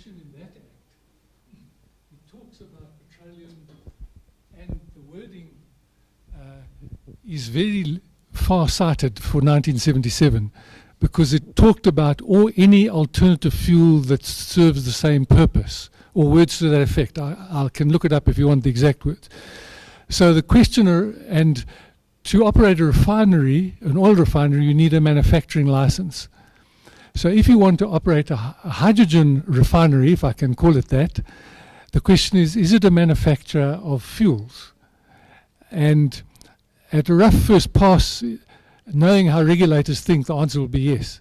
definition in that act, it talks about petroleum, and the wording is very far-sighted for 1977, because it talked about any alternative fuel that serves the same purpose, or words to that effect. I can look it up if you want the exact words. So the questioner, and to operate a refinery, an oil refinery, you need a manufacturing license. So if you want to operate a hydrogen refinery, if I can call it that, the question is it a manufacturer of fuels? And at a rough first pass, knowing how regulators think, the answer will be yes,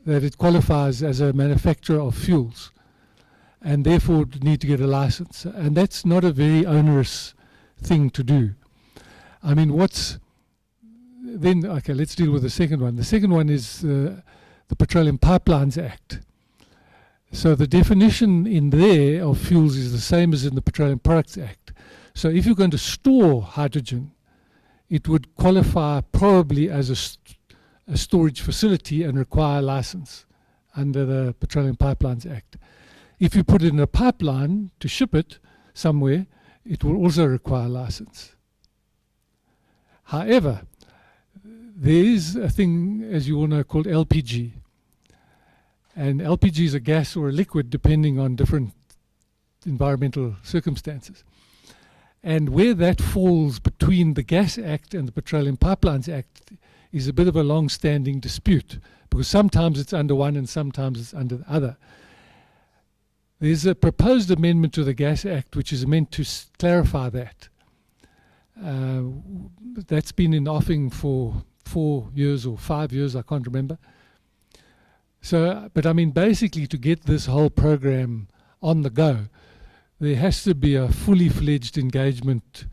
that it qualifies as a manufacturer of fuels and therefore need to get a license. And that's not a very onerous thing to do. I mean, okay, let's deal with the second one. The second one is the Petroleum Pipelines Act. So the definition in there of fuels is the same as in the Petroleum Products Act. So if you're going to store hydrogen, it would qualify probably as a storage facility and require a license under the Petroleum Pipelines Act. If you put it in a pipeline to ship it somewhere, it will also require a license. However, there is a thing, as you all know, called LPG. And LPG is a gas or a liquid depending on different environmental circumstances. And where that falls between the Gas Act and the Petroleum Pipelines Act is a bit of a long-standing dispute, because sometimes it's under one and sometimes it's under the other. There's a proposed amendment to the Gas Act which is meant to clarify that. That's been in offing for 4 years or 5 years, I can't remember. So, but I mean, basically to get this whole program on the go, there has to be a fully fledged engagement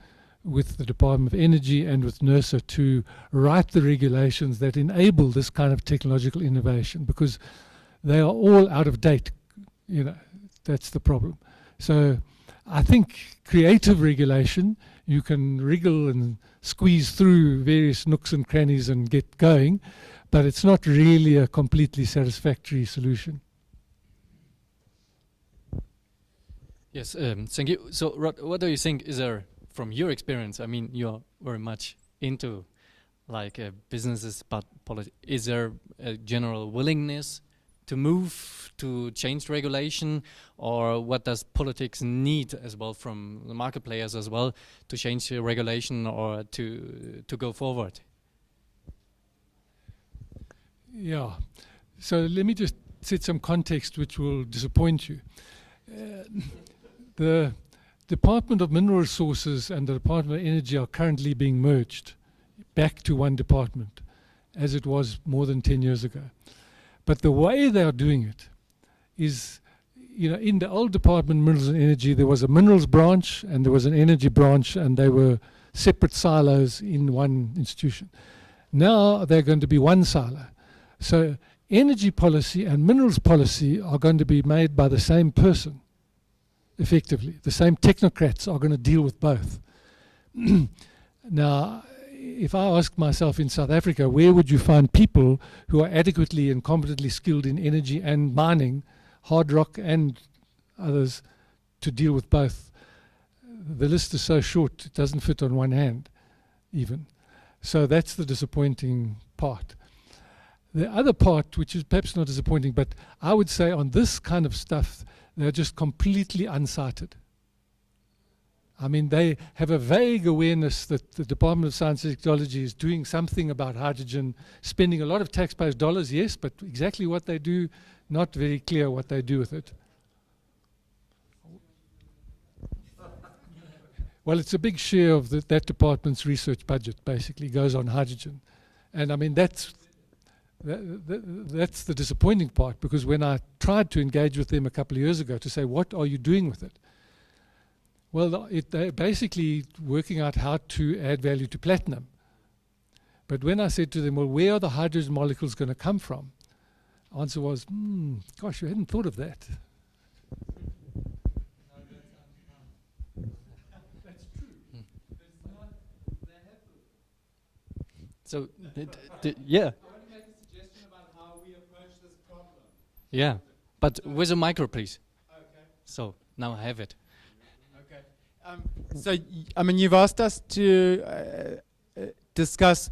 with the Department of Energy and with NERSA to write the regulations that enable this kind of technological innovation, because they are all out of date. You know, that's the problem. So I think creative regulation, you can wriggle and squeeze through various nooks and crannies and get going, but it's not really a completely satisfactory solution. Yes, thank you. So, Rod, what do you think is there, from your experience? I mean, you're very much into like businesses, but is there a general willingness to move, to change regulation, or what does politics need as well from the market players as well to change the regulation or to go forward? Yeah, so let me just set some context which will disappoint you. The Department of Mineral Resources and the Department of Energy are currently being merged back to one department, as it was more than 10 years ago. But the way they are doing it is, you know, in the old Department of Minerals and Energy, there was a minerals branch and there was an energy branch, and they were separate silos in one institution. Now they're going to be one silo. So energy policy and minerals policy are going to be made by the same person, effectively. The same technocrats are going to deal with both. Now, if I ask myself in South Africa, where would you find people who are adequately and competently skilled in energy and mining, hard rock and others, to deal with both? The list is so short, it doesn't fit on one hand, even. So that's the disappointing part. The other part, which is perhaps not disappointing, but I would say on this kind of stuff, they're just completely unsighted. I mean, they have a vague awareness that the Department of Science and Technology is doing something about hydrogen, spending a lot of taxpayers' dollars, yes, but exactly what they do, not very clear what they do with it. Well, it's a big share of that department's research budget, basically, goes on hydrogen. And I mean, that's the disappointing part, because when I tried to engage with them a couple of years ago to say, what are you doing with it? Well, they're basically working out how to add value to platinum. But when I said to them, well, where are the hydrogen molecules going to come from? The answer was, gosh, you hadn't thought of that. That's true. So, yeah. Suggestion about how we approach this problem. Yeah, but with a micro, please. So now I have it. Okay. I mean, you've asked us to discuss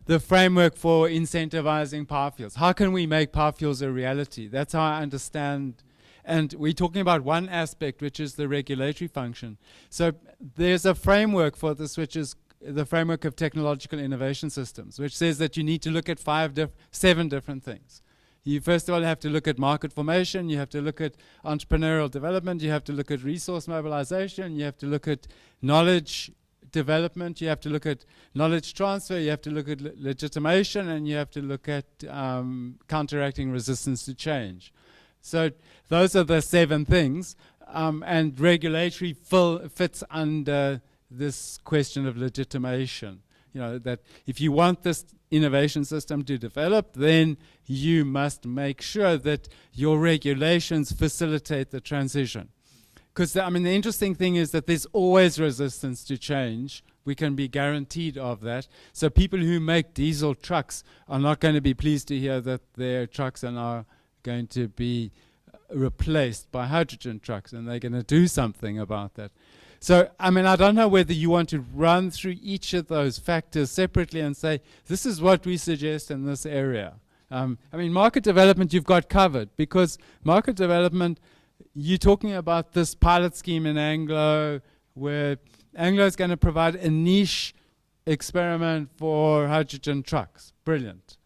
the framework for incentivizing Powerfuels. How can we make Powerfuels a reality? That's how I understand. And we're talking about one aspect, which is the regulatory function. So there's a framework for this, which is the framework of technological innovation systems, which says that you need to look at 7 different things. You first of all have to look at market formation, you have to look at entrepreneurial development, you have to look at resource mobilization, you have to look at knowledge development, you have to look at knowledge transfer, you have to look at legitimation, and you have to look at counteracting resistance to change. So those are the 7 things, and regulatory fits under this question of legitimation. You know, that if you want this innovation system to develop, then you must make sure that your regulations facilitate the transition. Because, I mean, the interesting thing is that there's always resistance to change. We can be guaranteed of that. So people who make diesel trucks are not going to be pleased to hear that their trucks are now going to be replaced by hydrogen trucks, and they're going to do something about that. So, I mean, I don't know whether you want to run through each of those factors separately and say, this is what we suggest in this area. I mean, market development you've got covered, because market development, you're talking about this pilot scheme in Anglo, where Anglo is going to provide a niche experiment for hydrogen trucks. Brilliant.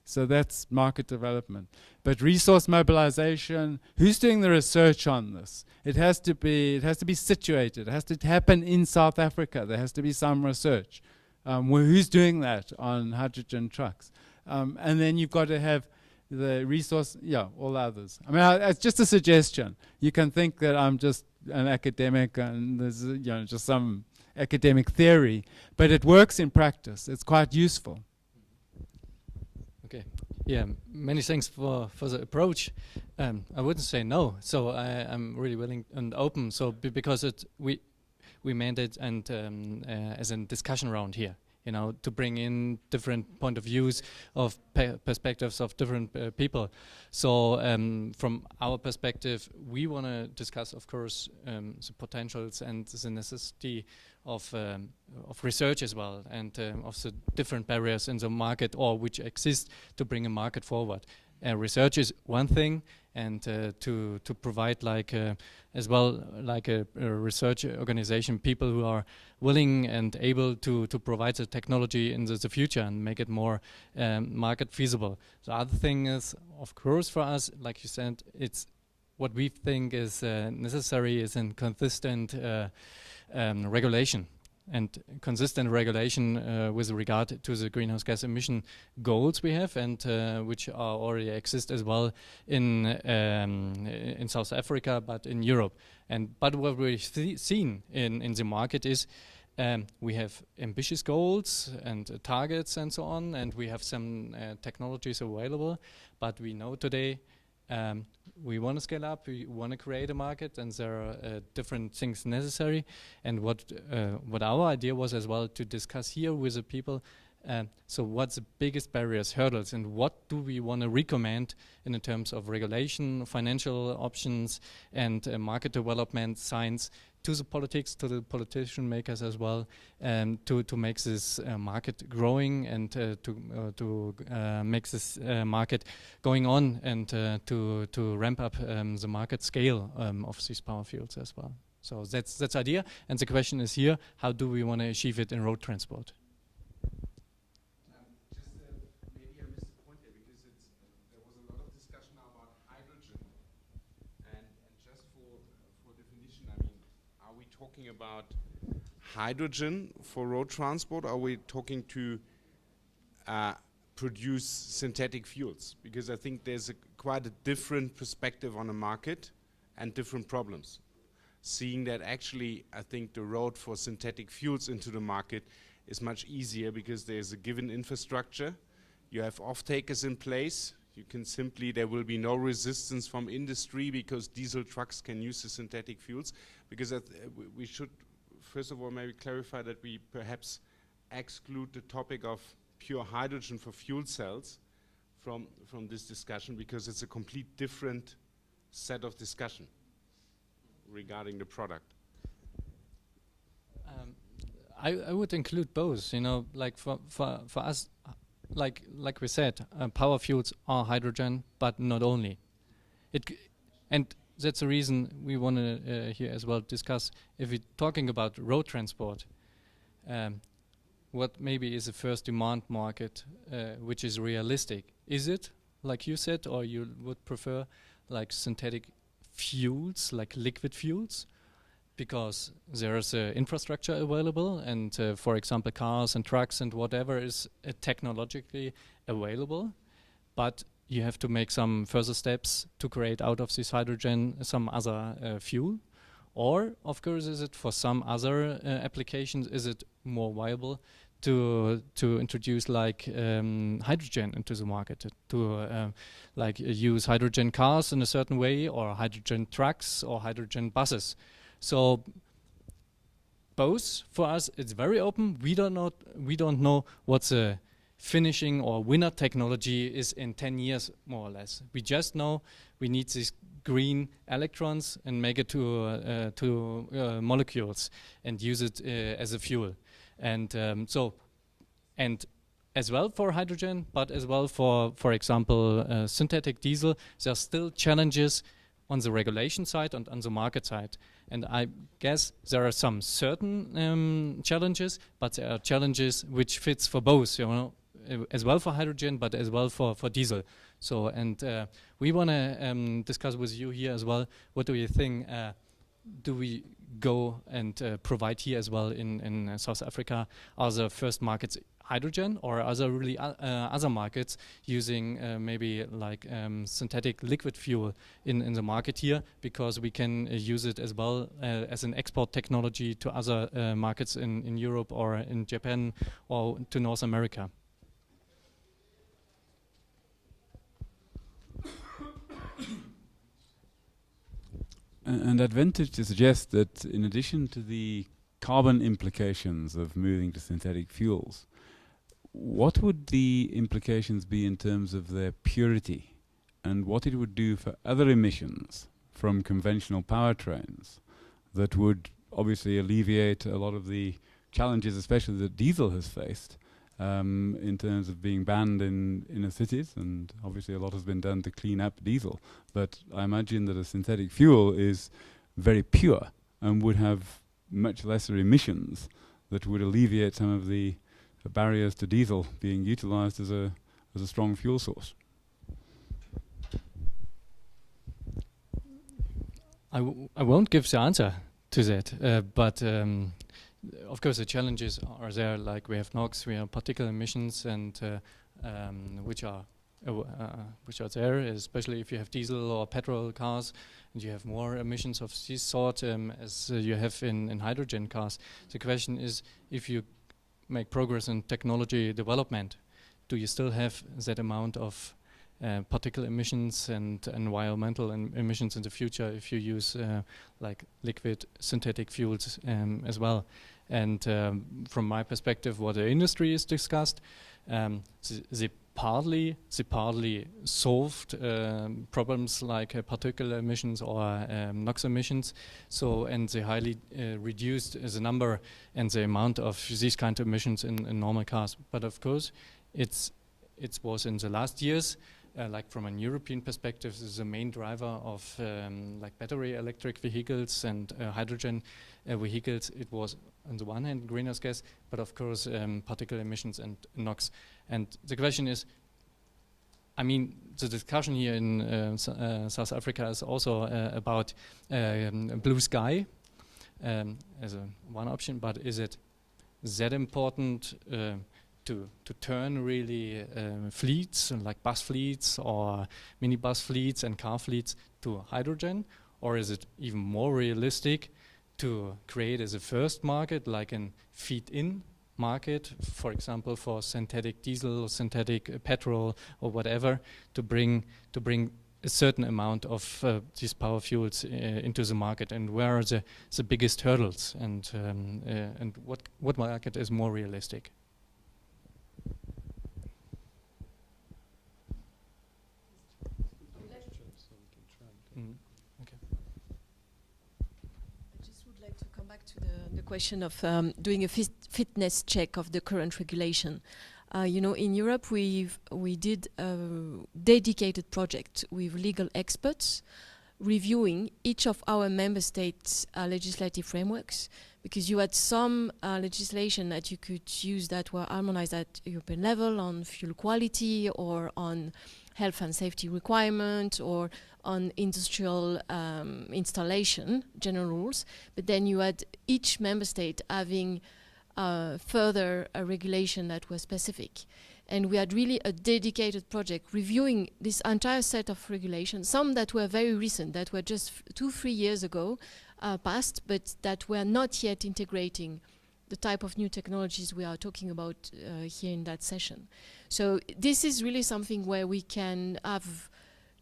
So that's market development. But resource mobilization, who's doing the research on this? It has to be situated. It has to happen in South Africa. There has to be some research. Who's doing that on hydrogen trucks? And then you've got to have the resource, all others. I mean, it's just a suggestion. You can think that I'm just an academic and there's just some academic theory, but it works in practice. It's quite useful. Okay. Yeah, many thanks for the approach. I wouldn't say no. So I'm really willing and open. So because we made it and as a discussion round here, you know, to bring in different point of views of perspectives of different people. So from our perspective, we want to discuss, of course, the potentials and the necessity of research as well, and of the different barriers in the market or which exist to bring a market forward. Research is one thing, and to provide like as well like a research organization, people who are willing and able to provide the technology in the future and make it more market feasible. The other thing is, of course, for us, like you said, it's what we think is necessary is in consistent regulation. And consistent regulation with regard to the greenhouse gas emission goals we have, and which are already exist as well in South Africa, but in Europe. But what we've seen in the market is we have ambitious goals and targets and so on, and we have some technologies available. But we know today we want to scale up, we want to create a market, and there are different things necessary. And what our idea was as well to discuss here with the people, so what's the biggest barriers, hurdles, and what do we want to recommend in terms of regulation, financial options, and market development science to the politics, to the politician makers as well, to make this market growing and to make this market going on, and to ramp up the market scale of these Powerfuels as well. So that's the idea, and the question is here: how do we want to achieve it in road transport? Maybe I missed the point there, because there was a lot of discussion now about hydrogen, and just for definition, I mean, are we talking about hydrogen for road transport? Or are we talking to produce synthetic fuels? Because I think there's quite a different perspective on the market and different problems. Seeing that actually, I think the road for synthetic fuels into the market is much easier, because there's a given infrastructure. You have off-takers in place. You can simply, there will be no resistance from industry, because diesel trucks can use the synthetic fuels. Because we should, first of all, maybe clarify that we perhaps exclude the topic of pure hydrogen for fuel cells from this discussion, because it's a complete different set of discussion. regarding the product? I would include both. You know, like for us, like we said, power fuels are hydrogen, but not only. And that's the reason we want to here as well discuss, if we're talking about road transport, what maybe is the first demand market which is realistic. Is it, like you said, or you would prefer like synthetic fuels, like liquid fuels? Because there's infrastructure available, and for example cars and trucks and whatever is technologically available, but you have to make some further steps to create out of this hydrogen some other fuel. Or of course, is it for some other applications, is it more viable to introduce like hydrogen into the market, to like use hydrogen cars in a certain way, or hydrogen trucks or hydrogen buses? So both for us, it's very open. We don't know what's the finishing or winner technology is in 10 years, more or less. We just know we need these green electrons and make it to molecules and use it as a fuel. And and as well for hydrogen, but as well for example, synthetic diesel, there are still challenges on the regulation side and on the market side. And I guess there are some certain challenges, but there are challenges which fits for both, you know, as well for hydrogen, but as well for diesel. So, and we want to discuss with you here as well, what do you think, do we go and provide here as well in South Africa? Are the first markets hydrogen, or are there really other markets using maybe like synthetic liquid fuel in the market here, because we can use it as well as an export technology to other markets in Europe or in Japan or to North America? An advantage to suggest that in addition to the carbon implications of moving to synthetic fuels, what would the implications be in terms of their purity, and what it would do for other emissions from conventional powertrains that would obviously alleviate a lot of the challenges, especially that diesel has faced, in terms of being banned in inner cities, and obviously a lot has been done to clean up diesel. But I imagine that a synthetic fuel is very pure and would have much lesser emissions that would alleviate some of the barriers to diesel being utilized as a strong fuel source. I won't give the answer to that, but of course the challenges are there. Like we have NOx, we have particle emissions, and which are there, especially if you have diesel or petrol cars, and you have more emissions of this sort as you have in hydrogen cars. The question is, if you make progress in technology development, do you still have that amount of particle emissions and environmental emissions in the future if you use like liquid synthetic fuels as well? And from my perspective, what the industry is discussed, they partly solved problems like particle emissions or NOx emissions. So, and they highly reduced the number and the amount of these kind of emissions in normal cars. But of course, it was in the last years, like from a European perspective, this is the main driver of like battery electric vehicles and hydrogen vehicles. It was on the one hand greenhouse gas, but of course particle emissions and NOx. And the question is, I mean, the discussion here in South Africa is also about blue sky as one option, but is it that important to turn really fleets, like bus fleets or minibus fleets and car fleets, to hydrogen? Or is it even more realistic to create as a first market, like an feed-in market, for example, for synthetic diesel, synthetic petrol, or whatever, to bring a certain amount of these power fuels into the market? And where are the biggest hurdles, and what market is more realistic? to the question of doing a fitness check of the current regulation. In Europe, we did a dedicated project with legal experts reviewing each of our member states' legislative frameworks, because you had some legislation that you could use that were harmonized at European level on fuel quality or on health and safety requirement or on industrial installation, general rules. But then you had each member state having further a regulation that was specific. And we had really a dedicated project reviewing this entire set of regulations, some that were very recent, that were just 2-3 years ago passed, but that were not yet integrating the type of new technologies we are talking about here in that session. So this is really something where we can have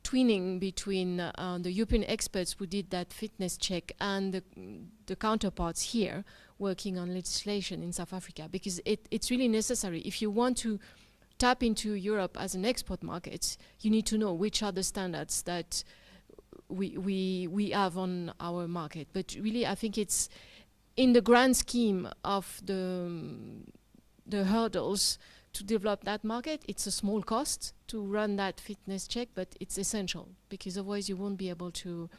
twinning between the European experts who did that fitness check and the counterparts here working on legislation in South Africa, because it's really necessary. If you want to tap into Europe as an export market, you need to know which are the standards that we have on our market. But really, I think it's in the grand scheme of the hurdles to develop that market, it's a small cost to run that fitness check, but it's essential, because otherwise you won't be able to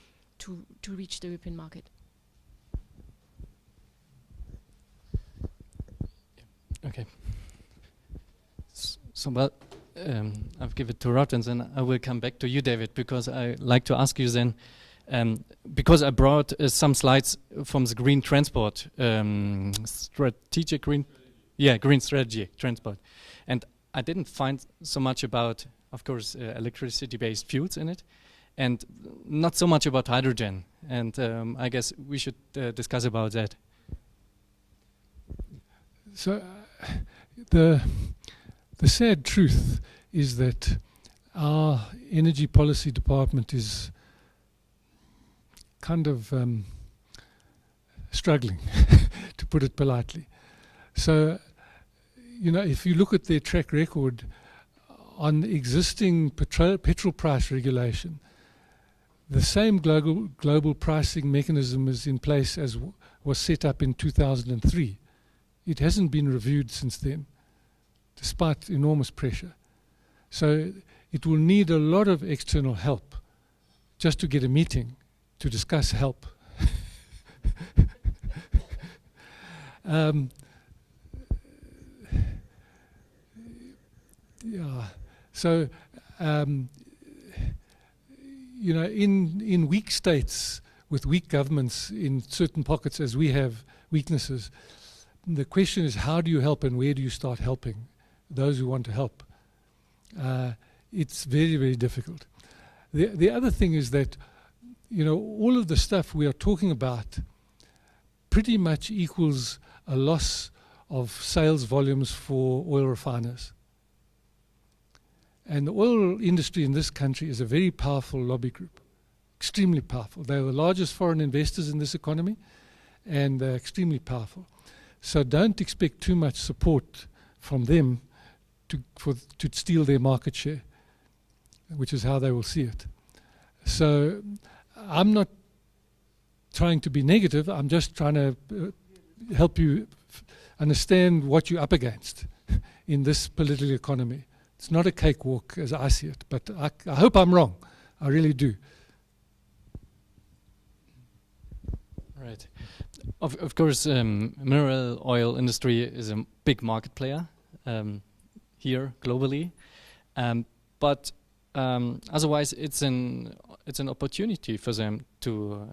reach the European market. Okay. So, but I've given it to Rod, and then I will come back to you, David, because I like to ask you then, because I brought some slides from the green transport, strategic green, green strategy transport, and I didn't find so much about, of course, electricity-based fuels in it, and not so much about hydrogen. And I guess we should discuss about that. So the sad truth is that our energy policy department is kind of struggling, to put it politely. So, if you look at their track record on existing petrol price regulation, the same global pricing mechanism is in place as was set up in 2003. It hasn't been reviewed since then, despite enormous pressure. So it will need a lot of external help just to get a meeting to discuss help. So, in weak states with weak governments in certain pockets, as we have weaknesses, the question is, how do you help and where do you start helping those who want to help? It's very, very difficult. The other thing is that, all of the stuff we are talking about pretty much equals a loss of sales volumes for oil refiners. And the oil industry in this country is a very powerful lobby group, extremely powerful. They're the largest foreign investors in this economy, and they're extremely powerful. So don't expect too much support from them to steal their market share, which is how they will see it. So I'm not trying to be negative. I'm just trying to help you understand what you're up against in this political economy. It's not a cakewalk as I see it, but I hope I'm wrong. I really do. Right. Of course, mineral oil industry is a big market player here globally, but otherwise it's an opportunity for them to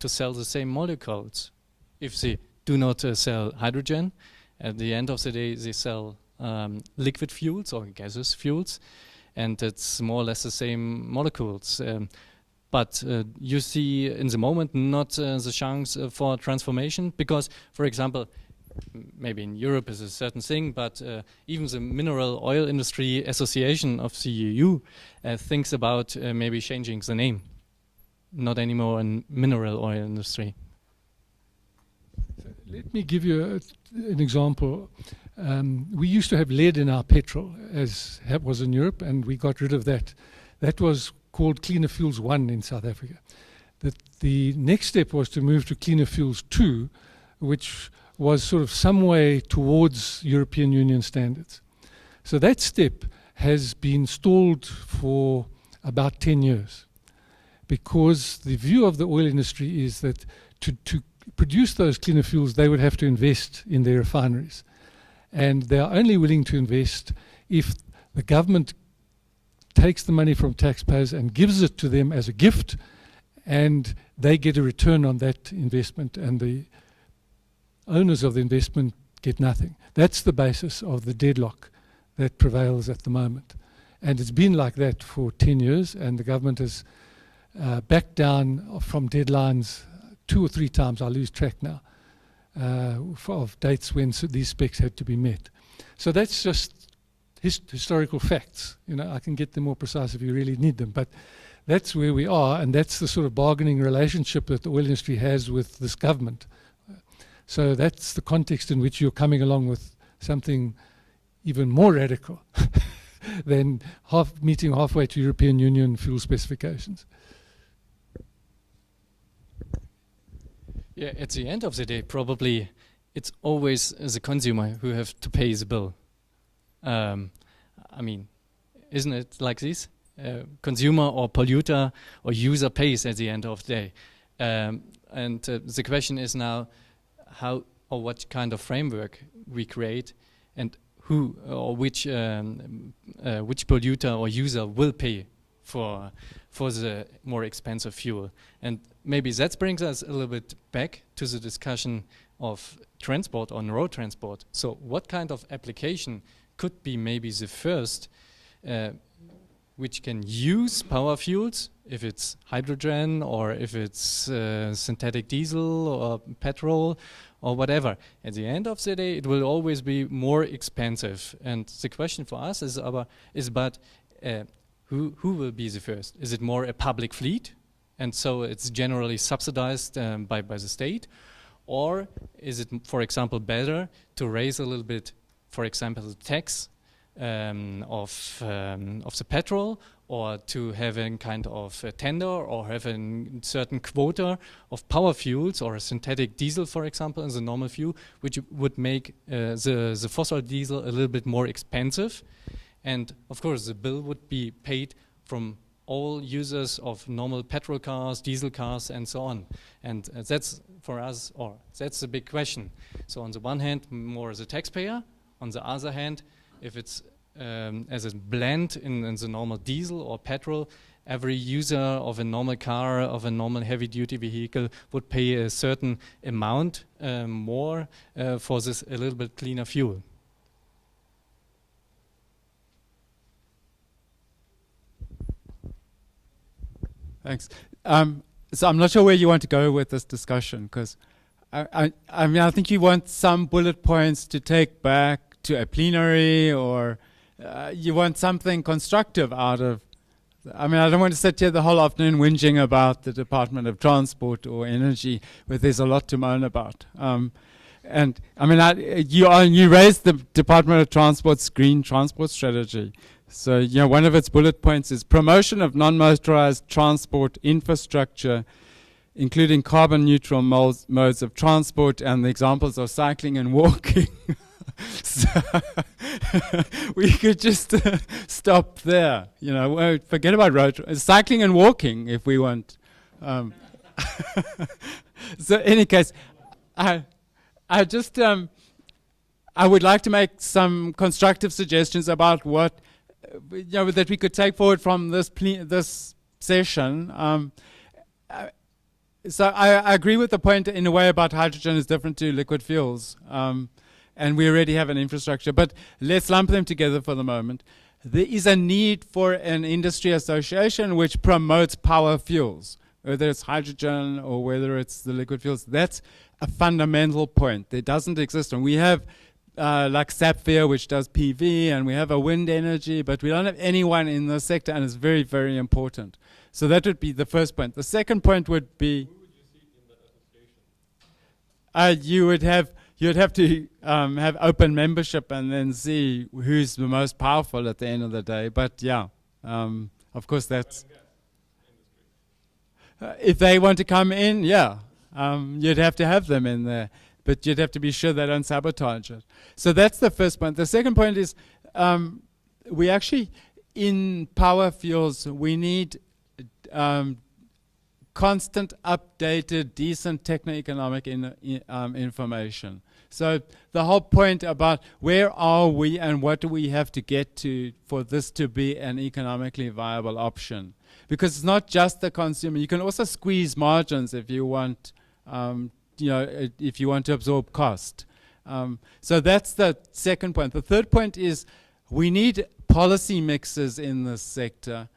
sell the same molecules. If they do not sell hydrogen, at the end of the day they sell liquid fuels or gaseous fuels, and it's more or less the same molecules. But you see in the moment not the chance for transformation, because, for example, maybe in Europe is a certain thing, but even the Mineral Oil Industry Association of the EU thinks about maybe changing the name, not anymore in mineral oil industry. So let me give you an example. We used to have lead in our petrol, as was in Europe, and we got rid of that. That was called Cleaner Fuels 1 in South Africa. The next step was to move to Cleaner Fuels 2, which was sort of some way towards European Union standards. So that step has been stalled for about 10 years, because the view of the oil industry is that to produce those cleaner fuels, they would have to invest in their refineries. And they are only willing to invest if the government takes the money from taxpayers and gives it to them as a gift, and they get a return on that investment, and the owners of the investment get nothing. That's the basis of the deadlock that prevails at the moment. And it's been like that for 10 years, and the government has backed down from deadlines 2 or 3 times. I lose track now of dates when these specs had to be met. So that's just historical facts. You know, I can get them more precise if you really need them, but that's where we are, and that's the sort of bargaining relationship that the oil industry has with this government. So that's the context in which you're coming along with something even more radical than meeting halfway to European Union fuel specifications. Yeah, at the end of the day, probably it's always the consumer who have to pay the bill. I mean, isn't it like this? Consumer or polluter or user pays at the end of the day. And the question is now how or what kind of framework we create, and who or which polluter or user will pay for the more expensive fuel. And maybe that brings us a little bit back to the discussion of transport on road transport. So what kind of application could be maybe the first which can use power fuels, if it's hydrogen or if it's synthetic diesel or petrol or whatever. At the end of the day, it will always be more expensive. And the question for us is who will be the first? Is it more a public fleet, and so it's generally subsidized by the state? Or is it, for example, better to raise a little bit, for example, the tax of the petrol, or to have a kind of a tender or have a certain quota of power fuels or a synthetic diesel, for example, as a normal fuel, which would make the fossil diesel a little bit more expensive. And of course, the bill would be paid from all users of normal petrol cars, diesel cars, and so on. And that's for us, or that's the big question. So on the one hand, more as a taxpayer. On the other hand, if it's as a blend in the normal diesel or petrol, every user of a normal car, of a normal heavy-duty vehicle would pay a certain amount more for this a little bit cleaner fuel. Thanks. So I'm not sure where you want to go with this discussion, because I mean, I think you want some bullet points to take back to a plenary, or you want something constructive out of. I mean, I don't want to sit here the whole afternoon whinging about the Department of Transport or Energy, where there's a lot to moan about. And I mean, you raised the Department of Transport's green transport strategy. So, you know, one of its bullet points is promotion of non-motorized transport infrastructure, including carbon-neutral modes of transport, and the examples are cycling and walking. So we could just stop there. You know, forget about cycling and walking if we want. So, in any case, I just I would like to make some constructive suggestions about what that we could take forward from this session. So I agree with the point in a way about hydrogen is different to liquid fuels, and we already have an infrastructure. But let's lump them together for the moment. There is a need for an industry association which promotes power fuels, whether it's hydrogen or whether it's the liquid fuels. That's a fundamental point. There doesn't exist, and we have like Sapphire, which does PV, and we have a wind energy, but we don't have anyone in the sector, and it's very, very important. So that would be the first point. The second point would be, who would you see in that association? You'd have to have open membership and then see who's the most powerful at the end of the day. But yeah, of course that's if they want to come in, yeah, you'd have to have them in there. but you'd have to be sure they don't sabotage it. So that's the first point. The second point is we actually, in Powerfuels, we need constant, updated, decent techno-economic information. So the whole point about where are we and what do we have to get to for this to be an economically viable option. Because it's not just the consumer. You can also squeeze margins if you want, if you want to absorb cost. So that's the second point. The third point is we need policy mixes in this sector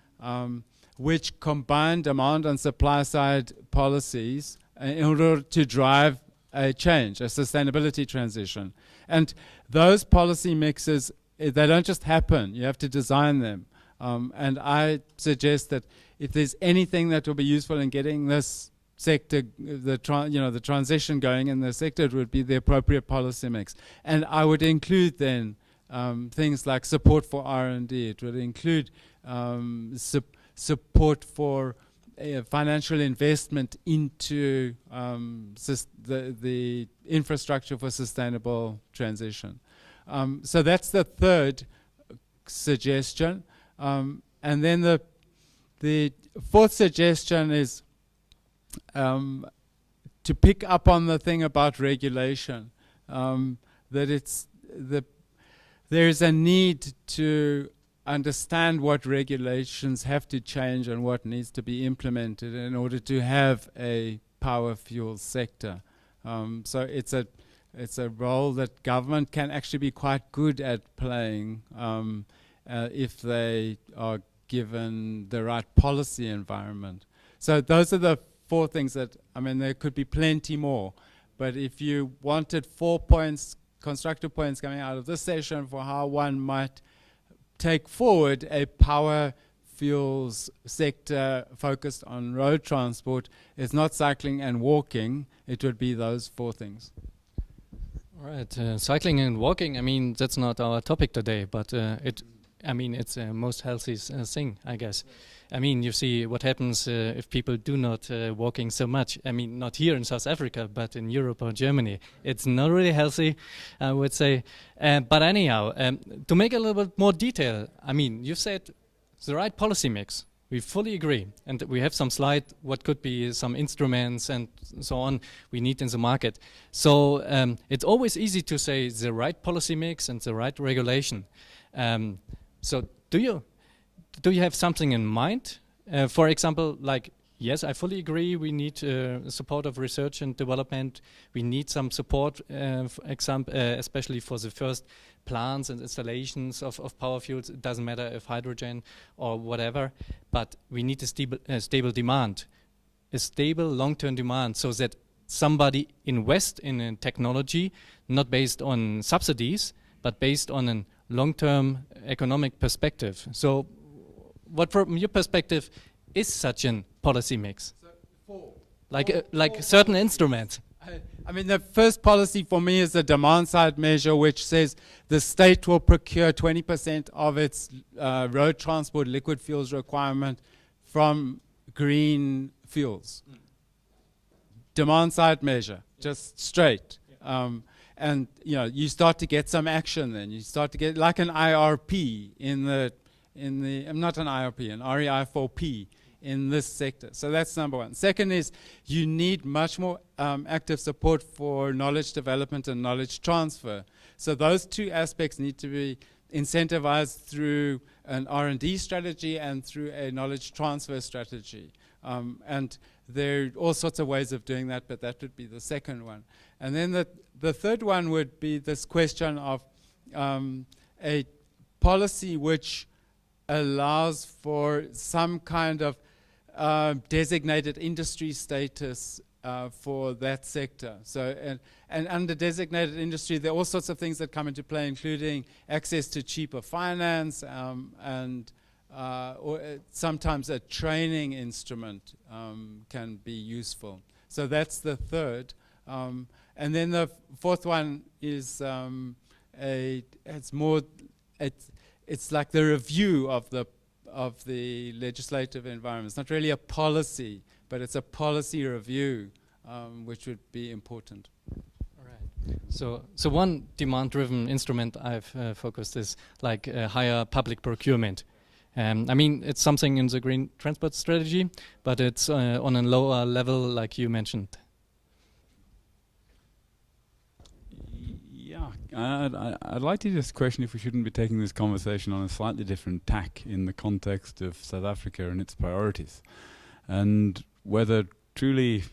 which combine demand and supply side policies in order to drive a change, a sustainability transition. And those policy mixes, they don't just happen. You have to design them. And I suggest that if there's anything that will be useful in getting this sector, the transition going in the sector, it would be the appropriate policy mix. And I would include then things like support for R&D. It would include support for financial investment into the infrastructure for sustainable transition. So that's the third suggestion. And then the fourth suggestion is to pick up on the thing about regulation, that there's a need to understand what regulations have to change and what needs to be implemented in order to have a power fuel sector. So it's a role that government can actually be quite good at playing if they are given the right policy environment. So those are the four things that, there could be plenty more, but if you wanted 4 points, constructive points coming out of this session for how one might take forward a power fuels sector focused on road transport, it's not cycling and walking, it would be those four things. All right, cycling and walking, that's not our topic today, but it's a most healthy thing, I guess. You see what happens if people do not walking so much. Not here in South Africa, but in Europe or Germany. It's not really healthy, I would say. But anyhow, to make a little bit more detail, you said the right policy mix. We fully agree. And we have some slide, what could be some instruments and so on we need in the market. So it's always easy to say the right policy mix and the right regulation. So do you have something in mind? For example, yes, I fully agree. We need support of research and development. We need some support, for example, especially for the first plants and installations of power fuels. It doesn't matter if hydrogen or whatever, but we need a stable demand, a stable long-term demand, so that somebody invest in a technology not based on subsidies, but based on a long-term economic perspective. So what from your perspective is such a policy mix? So like certain instruments. The first policy for me is the demand side measure, which says the state will procure 20% of its road transport liquid fuels requirement from green fuels. Demand side measure, just straight. And you start to get some action then. You start to get like an IRP not an IRP, an REI4P in this sector. So that's number one. Second is you need much more active support for knowledge development and knowledge transfer. So those two aspects need to be incentivized through an R&D strategy and through a knowledge transfer strategy. And there are all sorts of ways of doing that, but that would be the second one. And then the third one would be this question of a policy which allows for some kind of designated industry status for that sector. So, and under designated industry, there are all sorts of things that come into play, including access to cheaper finance and or sometimes a training instrument can be useful. So that's the third. And then the fourth one is it's like the review of the legislative environment. It's not really a policy, but it's a policy review, which would be important. All right. So one demand-driven instrument I've focused is like higher public procurement. I mean, it's something in the green transport strategy, but it's on a lower level, like you mentioned. Yeah, I'd like to just question if we shouldn't be taking this conversation on a slightly different tack in the context of South Africa and its priorities, and whether truly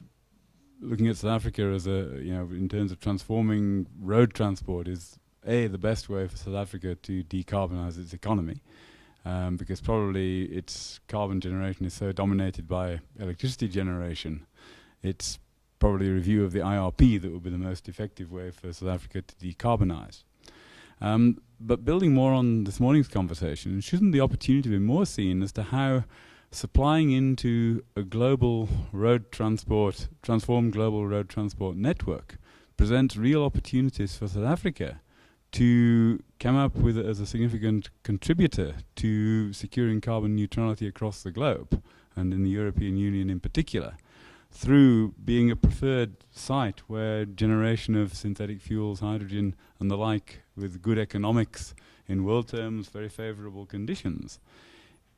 looking at South Africa as a, in terms of transforming road transport is the best way for South Africa to decarbonize its economy, because probably its carbon generation is so dominated by electricity generation. It's probably a review of the IRP that would be the most effective way for South Africa to decarbonize. But building more on this morning's conversation, shouldn't the opportunity be more seen as to how supplying into a global road transport, transformed global road transport network presents real opportunities for South Africa to come up with as a significant contributor to securing carbon neutrality across the globe, and in the European Union in particular, through being a preferred site where generation of synthetic fuels, hydrogen and the like, with good economics in world terms, very favorable conditions.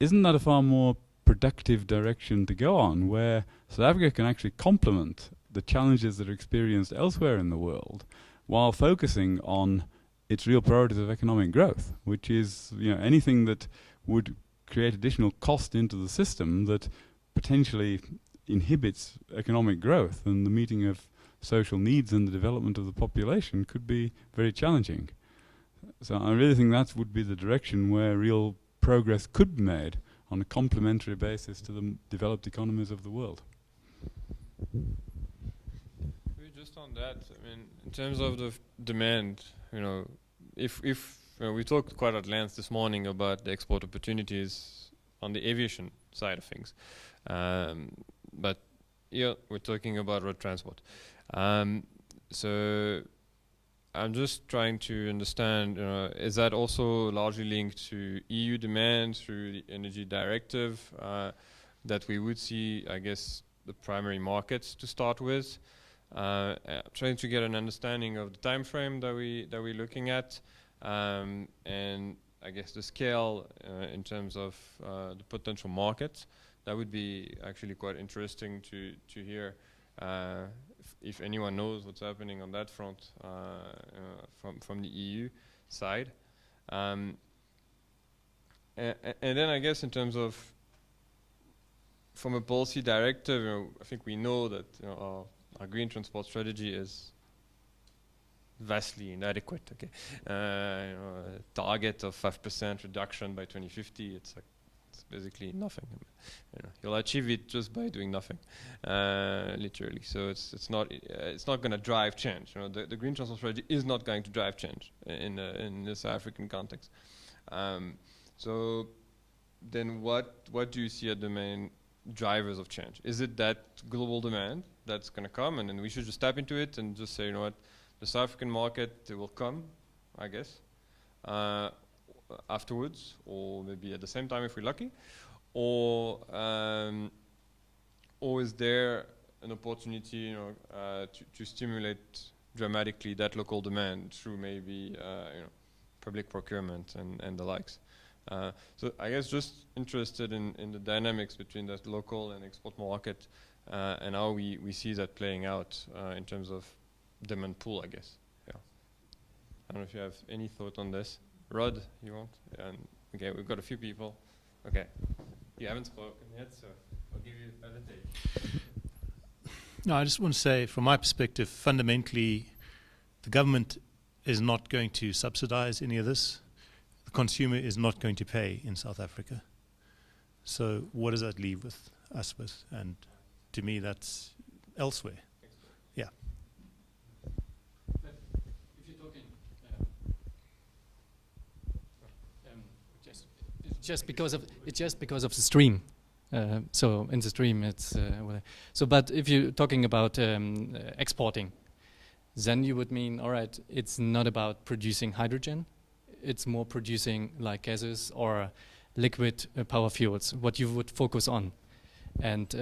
Isn't that a far more productive direction to go on, where South Africa can actually complement the challenges that are experienced elsewhere in the world, while focusing on its real priorities of economic growth, which is anything that would create additional cost into the system that potentially inhibits economic growth and the meeting of social needs and the development of the population could be very challenging. So I really think that would be the direction where real progress could be made on a complementary basis to the developed economies of the world. Maybe just on that, I mean, in terms of the demand, if we talked quite at length this morning about the export opportunities on the aviation side of things, but yeah, we're talking about road transport. So I'm just trying to understand, is that also largely linked to EU demand through the energy directive, that we would see, I guess, the primary markets to start with? Trying to get an understanding of the time frame that we're looking at, and I guess the scale in terms of the potential markets. That would be actually quite interesting to hear. If anyone knows what's happening on that front from the EU side. And then I guess in terms of from a policy directive, I think we know that our green transport strategy is vastly inadequate. Okay, a target of 5% reduction by 2050. It's basically nothing. You'll achieve it just by doing nothing, literally. So it's not going to drive change. The green transport strategy is not going to drive change in the South African context. So then, what do you see as the main drivers of change? Is it that global demand that's going to come, and then we should just tap into it and just say, you know what, the South African market will come, I guess. Afterwards, or maybe at the same time if we're lucky, or is there an opportunity, to stimulate dramatically that local demand through maybe public procurement and the likes? So I guess just interested in the dynamics between that local and export market, and how we see that playing out in terms of demand pool, I guess. Yeah. I don't know if you have any thought on this. Rod, you want? Okay, we've got a few people. Okay, you haven't spoken yet, so I'll give you another take. No, I just want to say, from my perspective, fundamentally, the government is not going to subsidize any of this. The consumer is not going to pay in South Africa. So what does that leave us with? And to me, that's elsewhere. Yeah. Just because of the stream. So in the stream, it's so. But if you're talking about exporting, then you would mean, all right, it's not about producing hydrogen; it's more producing like gases or liquid power fuels. What you would focus on, and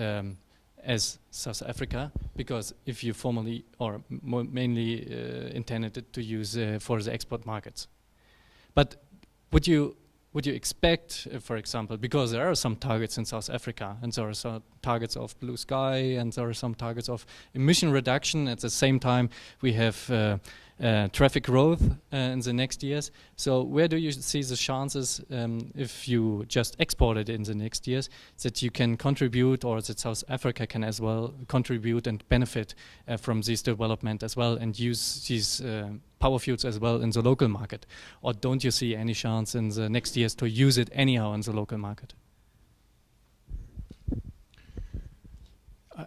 as South Africa, because if you formally or mainly intended it to use for the export markets. But would you expect, for example, because there are some targets in South Africa, and there are some targets of blue sky, and there are some targets of emission reduction. At the same time, we have traffic growth in the next years. So where do you see the chances, if you just export it in the next years, that you can contribute, or that South Africa can as well contribute and benefit from this development as well, and use these power fuels as well in the local market? Or don't you see any chance in the next years to use it anyhow in the local market?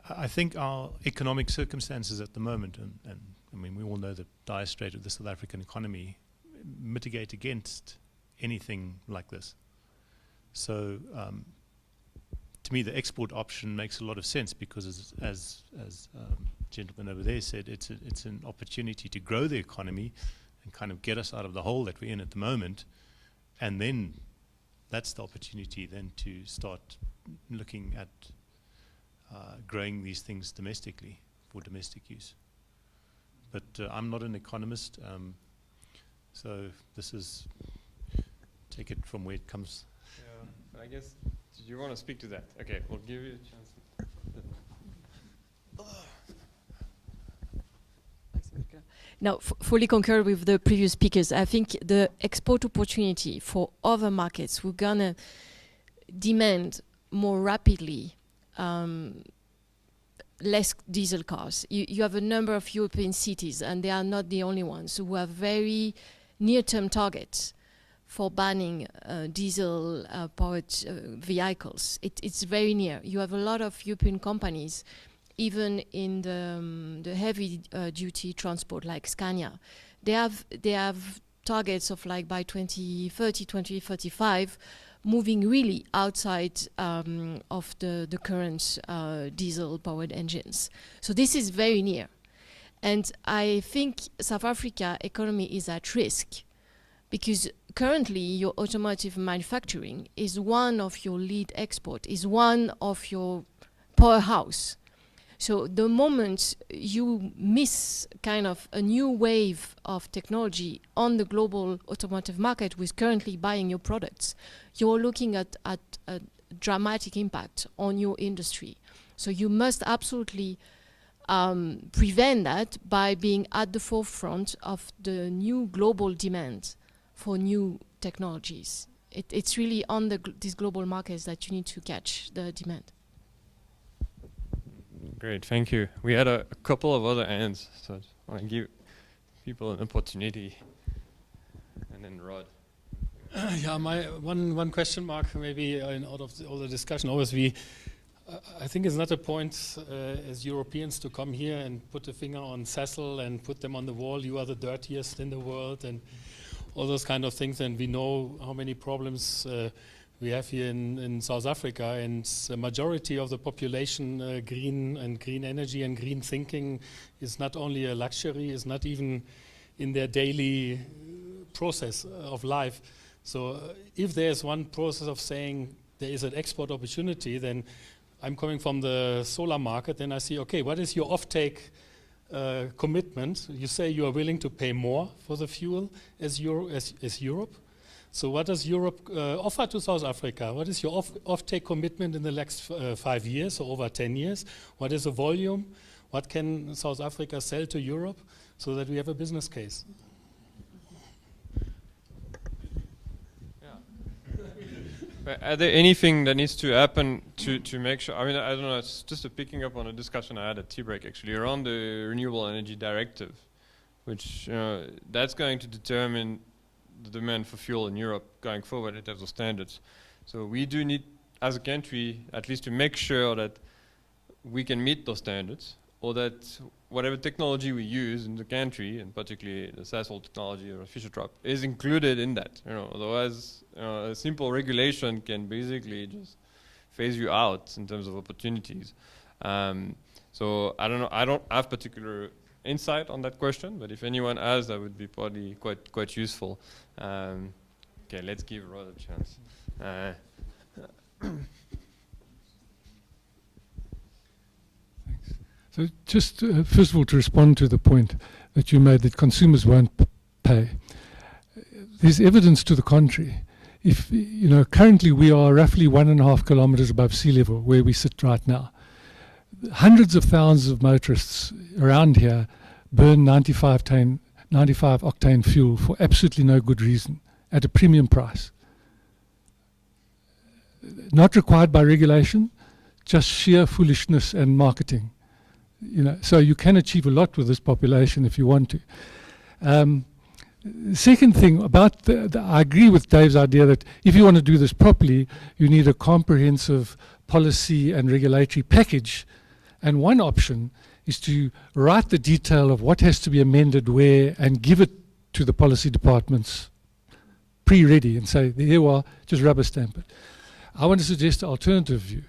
I think our economic circumstances at the moment, and I mean, we all know the dire strait of the South African economy, mitigate against anything like this. So, to me, the export option makes a lot of sense, because as gentleman over there said, it's an opportunity to grow the economy and kind of get us out of the hole that we're in at the moment, and then that's the opportunity then to start looking at growing these things domestically for domestic use. But I'm not an economist, so this is, take it from where it comes. Yeah, but I guess, do you want to speak to that? Okay, we'll give you a chance. Now, fully concur with the previous speakers. I think the export opportunity for other markets, we're gonna demand more rapidly less diesel cars. You have a number of European cities, and they are not the only ones, who have very near-term targets for banning diesel-powered vehicles. It's very near. You have a lot of European companies, even in the heavy-duty transport, like Scania. They have targets of, like, by 2030, 2035, moving really outside of the current diesel-powered engines. So this is very near. And I think South Africa economy is at risk, because currently your automotive manufacturing is one of your lead export, is one of your powerhouse. So the moment you miss kind of a new wave of technology on the global automotive market with currently buying your products, you're looking at a dramatic impact on your industry. So you must absolutely prevent that by being at the forefront of the new global demand for new technologies. It's really on these global markets that you need to catch the demand. Great, thank you. We had a couple of other hands, so I want to give people an opportunity. And then Rod. Yeah, my one question mark maybe out of all the discussion. Obviously, I think it's not a point as Europeans to come here and put a finger on Cecil and put them on the wall. You are the dirtiest in the world and all those kind of things. And we know how many problems we have here in South Africa, and the majority of the population, green energy and green thinking is not only a luxury, is not even in their daily process of life. So if there's one process of saying there is an export opportunity, then I'm coming from the solar market, then I see, okay, what is your offtake commitment? You say you are willing to pay more for the fuel as Europe. So what does Europe offer to South Africa? What is your offtake commitment in the next 5 years or over 10 years? What is the volume? What can South Africa sell to Europe so that we have a business case? Are there anything that needs to happen to make sure? I mean, I don't know. It's just picking up on a discussion I had at Tea Break actually around the Renewable Energy Directive, which that's going to determine the demand for fuel in Europe going forward in terms of standards. So we do need, as a country, at least to make sure that we can meet those standards, or that whatever technology we use in the country, and particularly the Sasol technology or Fischer-Tropsch, is included in that. Otherwise, a simple regulation can basically just phase you out in terms of opportunities. So I don't know. I don't have particular insight on that question, but if anyone has, that would be probably quite useful. Okay, let's give Rod a chance. So just first of all, to respond to the point that you made that consumers won't pay, there's evidence to the contrary. If currently we are roughly 1.5 kilometers above sea level where we sit right now. Hundreds of thousands of motorists around here burn 95 octane fuel for absolutely no good reason at a premium price. Not required by regulation, just sheer foolishness and marketing. So you can achieve a lot with this population if you want to. Second thing about I agree with Dave's idea that if you want to do this properly, you need a comprehensive policy and regulatory package. And one option is to write the detail of what has to be amended where and give it to the policy departments pre-ready and say, there you are, just rubber stamp it. I want to suggest an alternative view.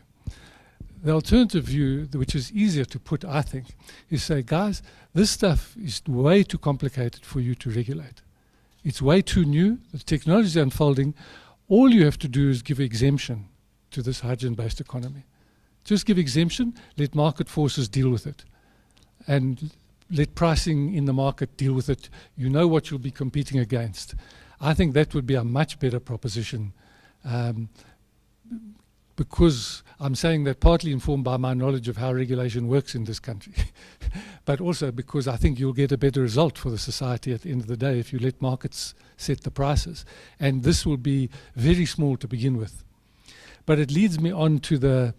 The alternative view, which is easier to put, I think, is say, guys, this stuff is way too complicated for you to regulate. It's way too new. The technology is unfolding. All you have to do is give exemption to this hydrogen-based economy. Just give exemption, let market forces deal with it. And let pricing in the market deal with it. You know what you'll be competing against. I think that would be a much better proposition. Because I'm saying that partly informed by my knowledge of how regulation works in this country, but also because I think you'll get a better result for the society at the end of the day if you let markets set the prices. And this will be very small to begin with. But it leads me on to the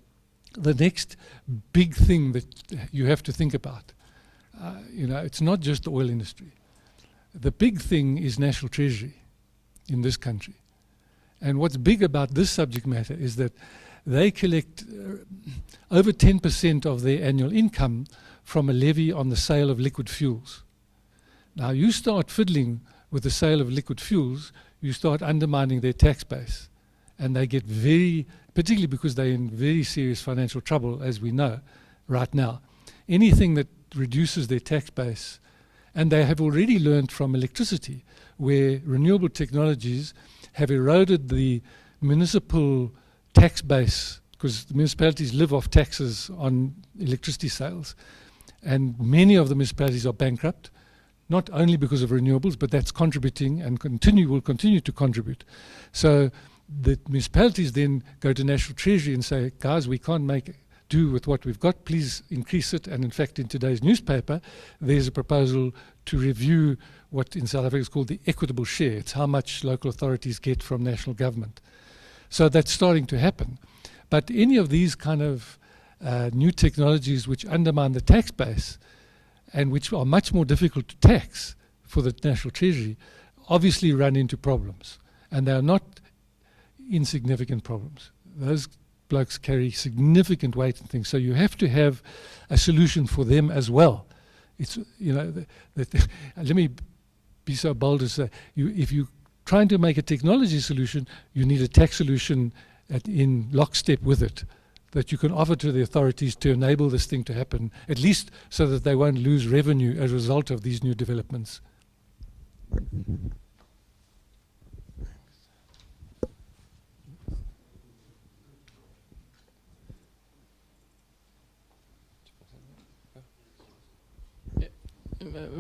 next big thing that you have to think about. It's not just the oil industry. The big thing is national treasury in this country. And what's big about this subject matter is that they collect over 10% of their annual income from a levy on the sale of liquid fuels. Now, you start fiddling with the sale of liquid fuels, you start undermining their tax base. And they get particularly because they're in very serious financial trouble, as we know right now. Anything that reduces their tax base, and they have already learned from electricity, where renewable technologies have eroded the municipal tax base, because the municipalities live off taxes on electricity sales. And many of the municipalities are bankrupt, not only because of renewables, but that's contributing and will continue to contribute. So the municipalities then go to National Treasury and say, guys, we can't make do with what we've got, please increase it. And in fact, in today's newspaper, there's a proposal to review what in South Africa is called the equitable share. It's how much local authorities get from national government. So that's starting to happen. But any of these kind of new technologies which undermine the tax base and which are much more difficult to tax for the National Treasury obviously run into problems. And they are not insignificant problems. Those blokes carry significant weight and things. So you have to have a solution for them as well. It's, let me be so bold as say, if you're trying to make a technology solution, you need a tax solution in lockstep with it that you can offer to the authorities to enable this thing to happen, at least so that they won't lose revenue as a result of these new developments.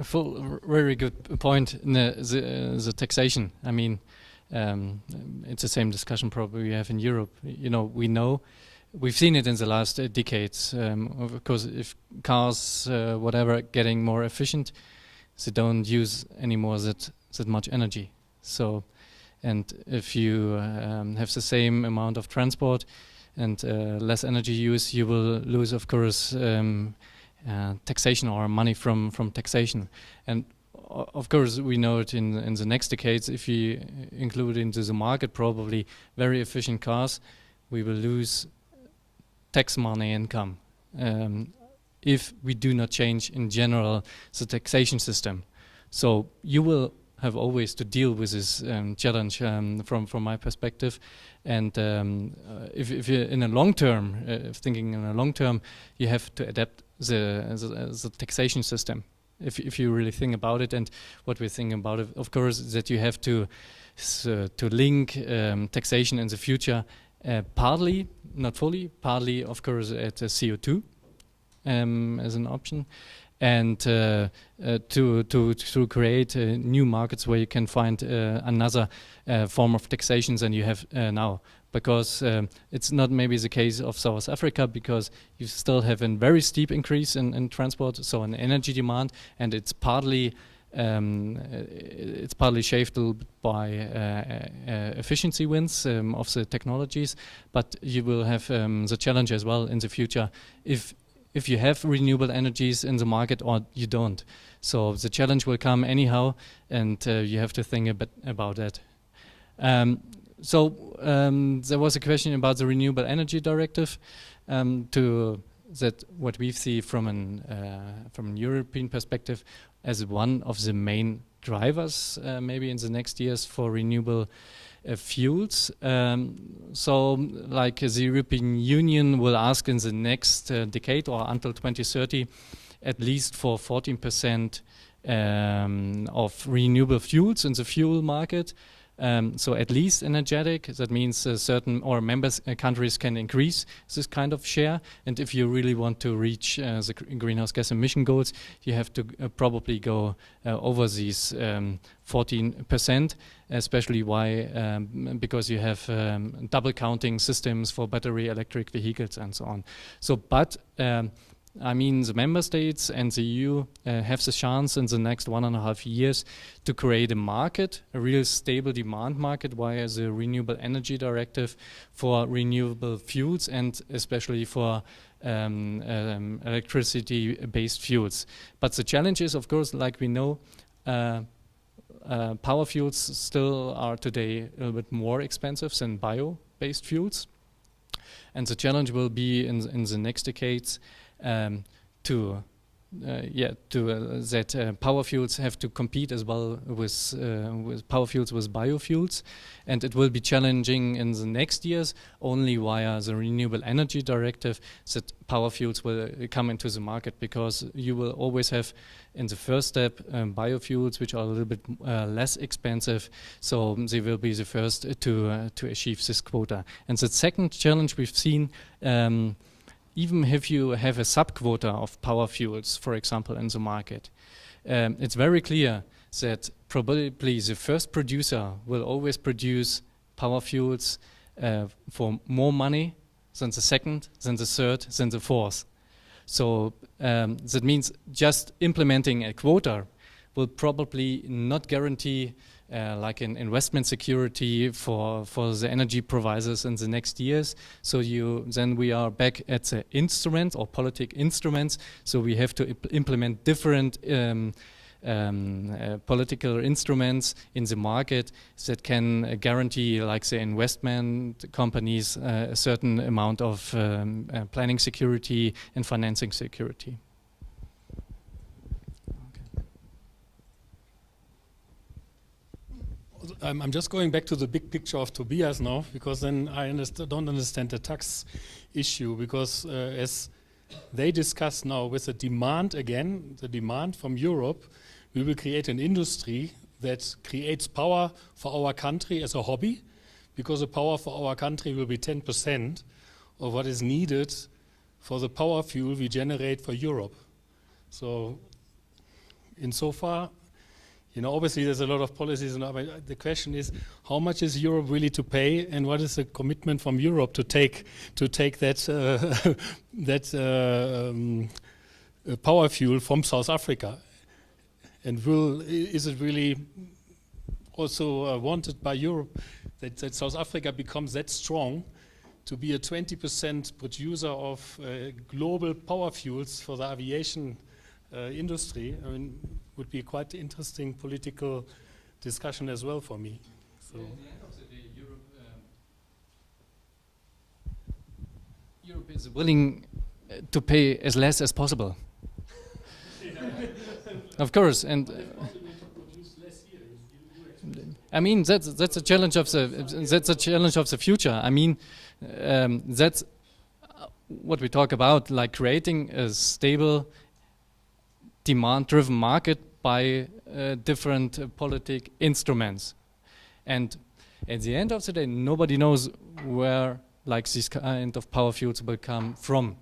Very good point in the taxation. I mean, it's the same discussion probably we have in Europe. We've seen it in the last decades. Of course, if cars, whatever, getting more efficient, they don't use anymore that much energy. So, and if you have the same amount of transport and less energy use, you will lose, of course, taxation or money from taxation. And of course, we know it in the next decades. If you include into the market probably very efficient cars, we will lose tax money income if we do not change in general the taxation system. So you will have always to deal with this challenge from my perspective. And if you're in a long term, thinking in a long term, you have to adapt the taxation system. If you really think about it, and what we're thinking about it, of course, is that you have to link taxation in the future, partly, not fully, partly, of course, at CO2, as an option, and to create new markets where you can find another form of taxation than you have now. Because it's not maybe the case of South Africa, because you still have a very steep increase in transport, so an energy demand, and it's partly shaped a little bit by efficiency wins of the technologies, but you will have the challenge as well in the future if you have renewable energies in the market or you don't. So the challenge will come anyhow, and you have to think a bit about that. So there was a question about the Renewable Energy Directive. That what we see from an European perspective as one of the main drivers, maybe in the next years, for renewable fuels. So, like the European Union will ask in the next decade or until 2030, at least for 14% of renewable fuels in the fuel market. So at least energetic, that means certain or countries can increase this kind of share. And if you really want to reach the greenhouse gas emission goals, you have to probably go over these 14%, especially because you have double counting systems for battery electric vehicles and so on. So, but I mean, the member states and the EU have the chance in the next 1.5 years to create a market, a real stable demand market via the Renewable Energy Directive for renewable fuels and especially for electricity-based fuels. But the challenge is, of course, like we know, power fuels still are today a little bit more expensive than bio-based fuels. And the challenge will be in the next decades that power fuels have to compete as well with power fuels with biofuels, and it will be challenging in the next years only via the Renewable Energy Directive that power fuels will come into the market, because you will always have in the first step biofuels which are a little bit less expensive, so they will be the first to achieve this quota. And the second challenge we've seen, even if you have a sub-quota of power fuels, for example, in the market, it's very clear that probably the first producer will always produce power fuels for more money than the second, than the third, than the fourth. So that means just implementing a quota will probably not guarantee like an investment security for the energy providers in the next years. So then we are back at the instruments or politic instruments. So we have to implement different political instruments in the market that can guarantee, like the investment companies, a certain amount of planning security and financing security. I'm just going back to the big picture of Tobias now, because then I don't understand the tax issue, because as they discuss now with the demand again, the demand from Europe, we will create an industry that creates power for our country as a hobby, because the power for our country will be 10% of what is needed for the power fuel we generate for Europe. So insofar, you know, obviously there's a lot of policies, but the question is, how much is Europe willing to pay, and what is the commitment from Europe to take that power fuel from South Africa? And is it really also wanted by Europe that South Africa becomes that strong to be a 20% producer of global power fuels for the aviation industry? I mean, would be quite interesting political discussion as well for me. So. Yeah, at the end of the day, Europe is willing to pay as less as possible. Of course, and I mean that's a challenge of the future. I mean that's what we talk about, like creating a stable, demand-driven market by different politic instruments. And at the end of the day, nobody knows where like this kind of power fuels will come from.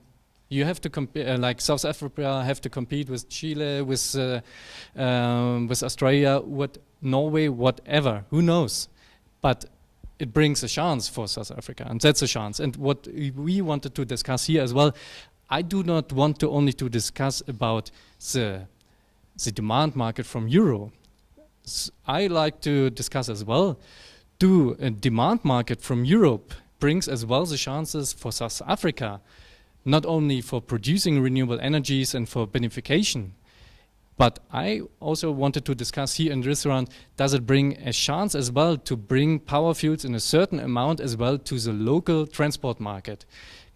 You have to compare, like South Africa have to compete with Chile, with Australia, with Norway, whatever. Who knows? But it brings a chance for South Africa, and that's a chance. And what we wanted to discuss here as well, I do not want to only to discuss about the demand market from Euro. I like to discuss as well, do a demand market from Europe brings as well the chances for South Africa, not only for producing renewable energies and for beneficiation, but I also wanted to discuss here in this round, does it bring a chance as well to bring power fuels in a certain amount as well to the local transport market?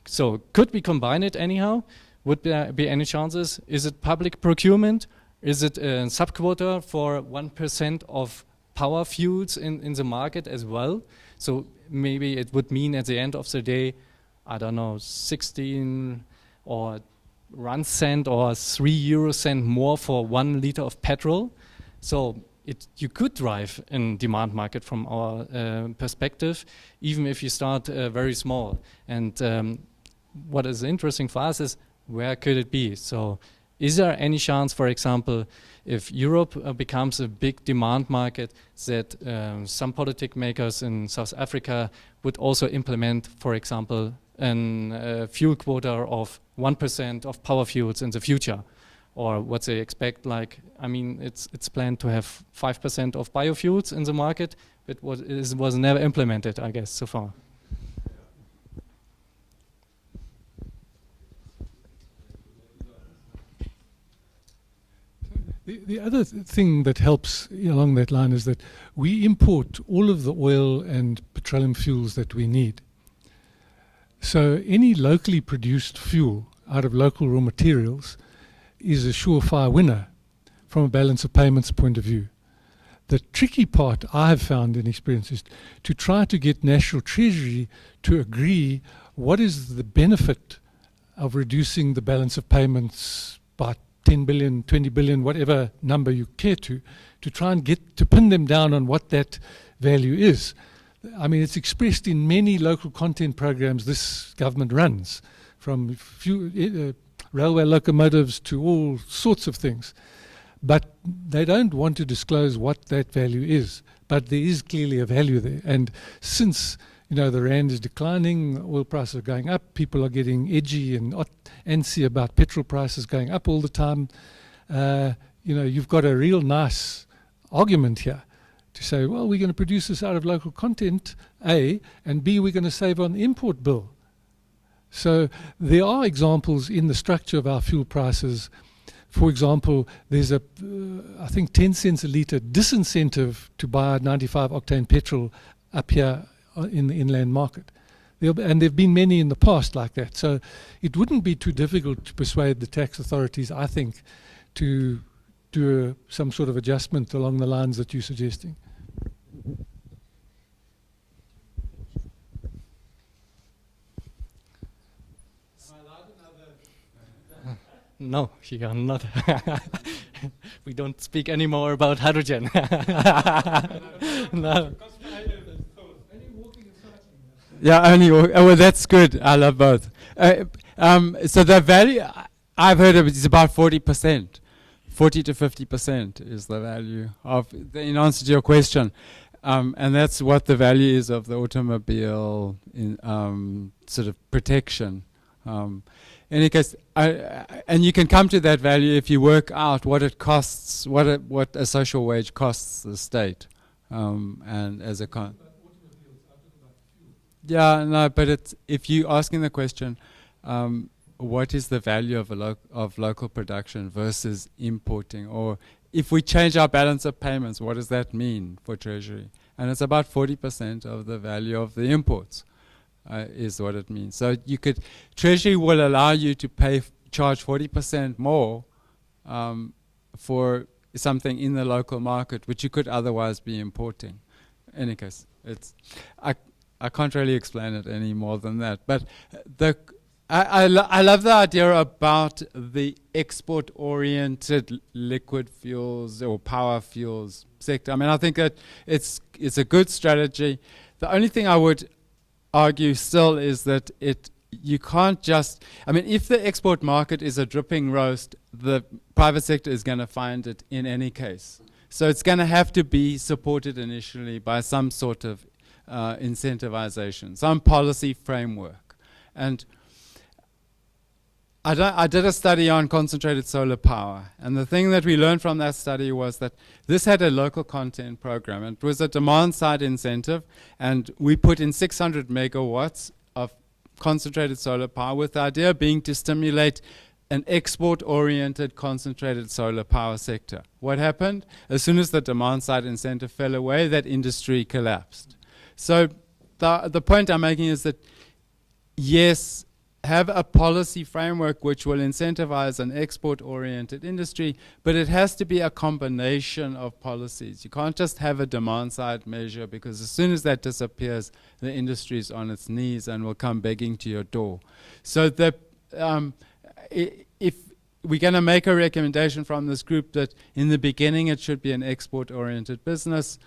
So could we combine it anyhow? Would there be any chances? Is it public procurement? Is it a sub-quota for 1% of power fuels in the market as well? So maybe it would mean at the end of the day, I don't know, 16 or 1 cent or 3 euro cent more for 1 liter of petrol. So you could drive in demand market from our perspective, even if you start very small. And what is interesting for us is where could it be? So is there any chance, for example, if Europe becomes a big demand market, that some politic makers in South Africa would also implement, for example, a fuel quota of 1% of power fuels in the future? Or what they expect, like, I mean, it's planned to have 5% of biofuels in the market, but was never implemented, I guess, so far. The other thing that helps along that line is that we import all of the oil and petroleum fuels that we need. So any locally produced fuel out of local raw materials is a surefire winner from a balance of payments point of view. The tricky part I have found in experience is to try to get National Treasury to agree what is the benefit of reducing the balance of payments by 10 billion, 20 billion, whatever number you care to try and get to pin them down on what that value is. I mean, it's expressed in many local content programs this government runs, from railway locomotives to all sorts of things. But they don't want to disclose what that value is. But there is clearly a value there. And since the rand is declining, oil prices are going up, people are getting edgy and antsy about petrol prices going up all the time. You've got a real nice argument here to say, well, we're going to produce this out of local content, A, and B, we're going to save on the import bill. So there are examples in the structure of our fuel prices. For example, there's I think 10 cents a litre disincentive to buy 95 octane petrol up here in the inland market. And there have been many in the past like that. So it wouldn't be too difficult to persuade the tax authorities, I think, to do some sort of adjustment along the lines that you're suggesting. No, you are not. We don't speak anymore about hydrogen. No. Yeah, only walk. Oh, well, that's good. I love both. So the value I've heard of is about 40%. 40 to 50% is the value of, in answer to your question. And that's what the value is of the automobile in sort of protection. In any case, and you can come to that value if you work out what it costs, what a social wage costs the state, and as a yeah, no, but it's if you asking the question, what is the value of local production versus importing, or if we change our balance of payments, what does that mean for Treasury? And it's about 40% of the value of the imports. Is what it means. So Treasury will allow you to charge 40% more for something in the local market, which you could otherwise be importing. In any case, I can't really explain it any more than that. But I love the idea about the export-oriented liquid fuels or power fuels sector. I mean, I think that it's a good strategy. The only thing I would argue still is that it you can't just, I mean, if the export market is a dripping roast, the private sector is going to find it in any case. So it's going to have to be supported initially by some sort of incentivization, some policy framework. And I did a study on concentrated solar power, and the thing that we learned from that study was that this had a local content program. It was a demand-side incentive, and we put in 600 megawatts of concentrated solar power, with the idea being to stimulate an export-oriented concentrated solar power sector. What happened? As soon as the demand-side incentive fell away, that industry collapsed. So the point I'm making is that, yes, have a policy framework which will incentivize an export-oriented industry, but it has to be a combination of policies. You can't just have a demand-side measure, because as soon as that disappears, the industry is on its knees and will come begging to your door. So if we're going to make a recommendation from this group that in the beginning it should be an export-oriented business,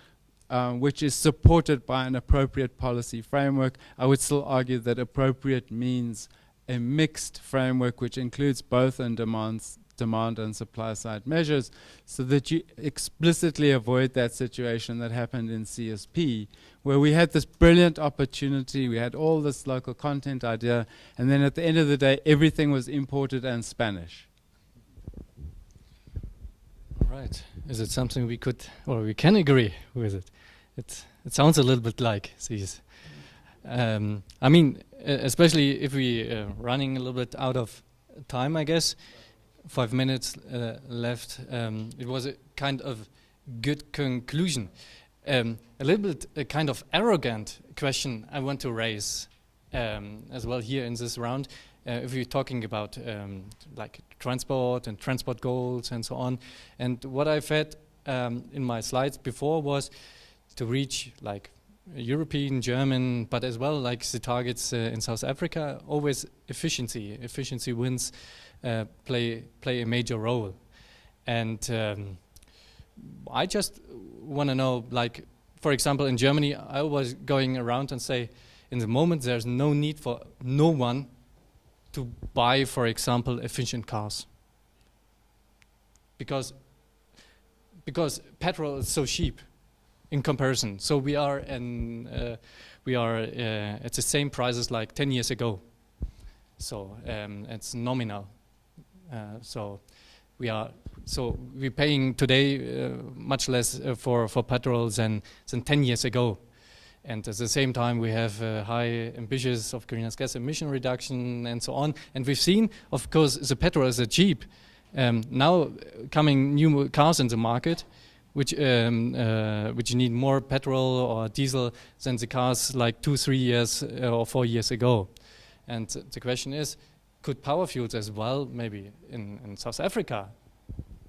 which is supported by an appropriate policy framework, I would still argue that appropriate means a mixed framework which includes both demand and supply side measures, so that you explicitly avoid that situation that happened in CSP, where we had this brilliant opportunity, we had all this local content idea, and then at the end of the day, everything was imported and Spanish. All right. Is it something we could, or we can agree with it? It sounds a little bit like these. I mean, especially if we running a little bit out of time, I guess. 5 minutes left. It was a kind of good conclusion. A little bit a kind of arrogant question I want to raise as well here in this round. If we're talking about like transport and transport goals and so on, and what I've had in my slides before was to reach like European, German, but as well like the targets in South Africa, always efficiency. Efficiency wins play a major role. And I just want to know, like, for example, in Germany, I was going around and say, in the moment, there's no need for no one to buy, for example, efficient cars. Because petrol is so cheap in comparison. So we are at the same prices like 10 years ago. So it's nominal. So we're paying today much less for petrol than 10 years ago. And at the same time, we have high ambitions of greenhouse gas emission reduction and so on. And we've seen, of course, the petrol is cheap. Now coming new cars in the market, which need more petrol or diesel than the cars like 2-3 years or 4 years ago. And the question is, could Powerfuels as well, maybe in South Africa,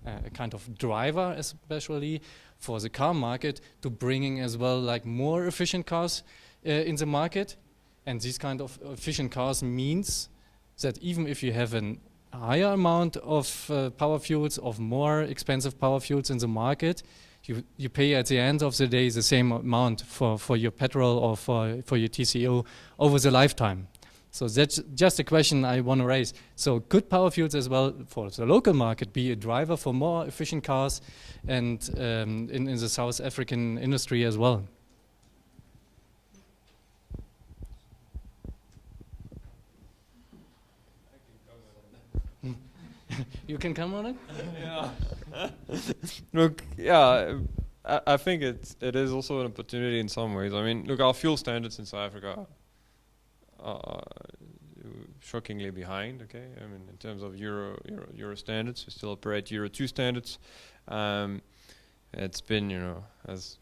a kind of driver especially for the car market, to bringing as well like more efficient cars in the market? And these kind of efficient cars means that even if you have a higher amount of Powerfuels, of more expensive Powerfuels in the market, you pay at the end of the day the same amount for your petrol or for your TCO over the lifetime. So that's just a question I want to raise. So could Powerfuels as well for the local market be a driver for more efficient cars and in the South African industry as well? You can come on it? Yeah. Look, yeah, I think it is also an opportunity in some ways. I mean, look, our fuel standards in South Africa are shockingly behind. Okay, I mean, in terms of Euro standards, we still operate Euro 2 standards. It's been, as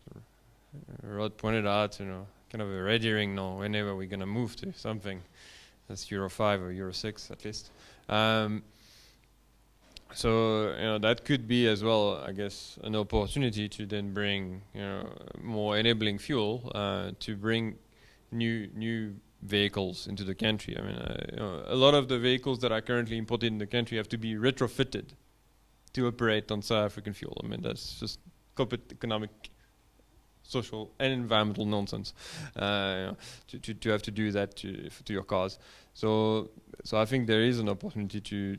Rod pointed out, kind of a red herring now. Whenever we're gonna move to something that's Euro 5 or Euro 6 at least. So that could be as well, I guess, an opportunity to then bring more enabling fuel to bring new vehicles into the country. I mean, a lot of the vehicles that are currently imported in the country have to be retrofitted to operate on South African fuel. I mean, that's just corporate economic social and environmental nonsense to have to do that to your cars. So I think there is an opportunity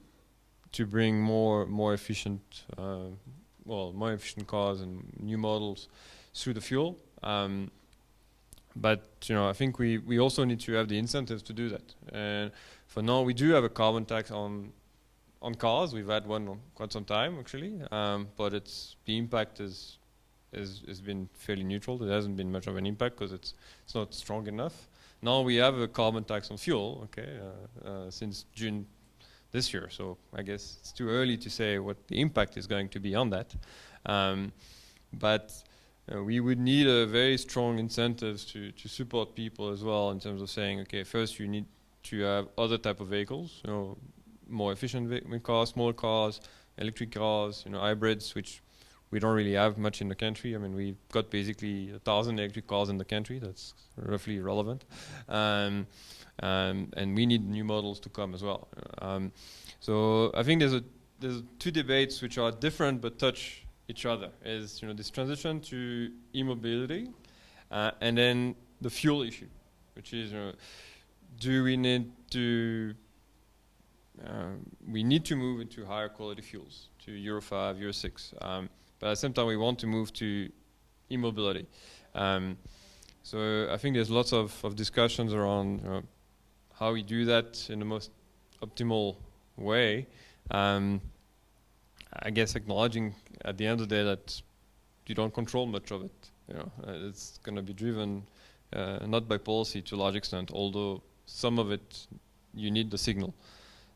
to bring more efficient more efficient cars and new models through the fuel. But I think we also need to have the incentives to do that. And for now, we do have a carbon tax on cars. We've had one on quite some time actually, but the impact has been fairly neutral. There hasn't been much of an impact because it's not strong enough. Now we have a carbon tax on fuel, okay, since June this year. So I guess it's too early to say what the impact is going to be on that. But we would need a very strong incentives to support people as well in terms of saying, okay, first you need to have other type of vehicles, more efficient cars, small cars, electric cars, hybrids, which we don't really have much in the country. I mean, we've got basically 1,000 electric cars in the country. That's roughly irrelevant. And we need new models to come as well. So I think there's two debates which are different but touch each other. Is this transition to e-mobility, and then the fuel issue, which is do we need to move into higher quality fuels, to Euro 5, Euro 6. But at the same time, we want to move to e-mobility. So I think there's lots of discussions around how we do that in the most optimal way. I guess acknowledging at the end of the day that you don't control much of it. It's going to be driven not by policy to a large extent, although some of it you need the signal.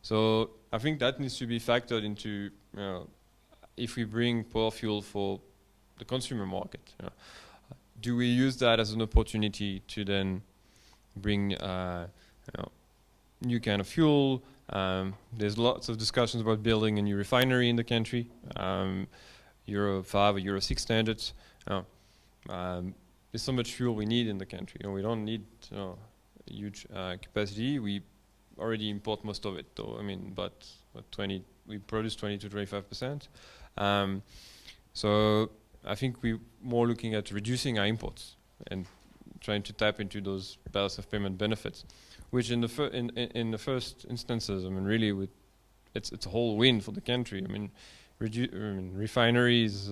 So I think that needs to be factored into if we bring Powerfuel for the consumer market. Do we use that as an opportunity to then bring new kind of fuel? There's lots of discussions about building a new refinery in the country, Euro 5 or Euro 6 standards. There's so much fuel we need in the country. We don't need huge capacity. We already import most of it, though. I mean, but we produce 20 to 25%. So I think we're more looking at reducing our imports and trying to tap into those balance of payment benefits, which in the first instances, I mean, really, it's a whole win for the country. I mean, refineries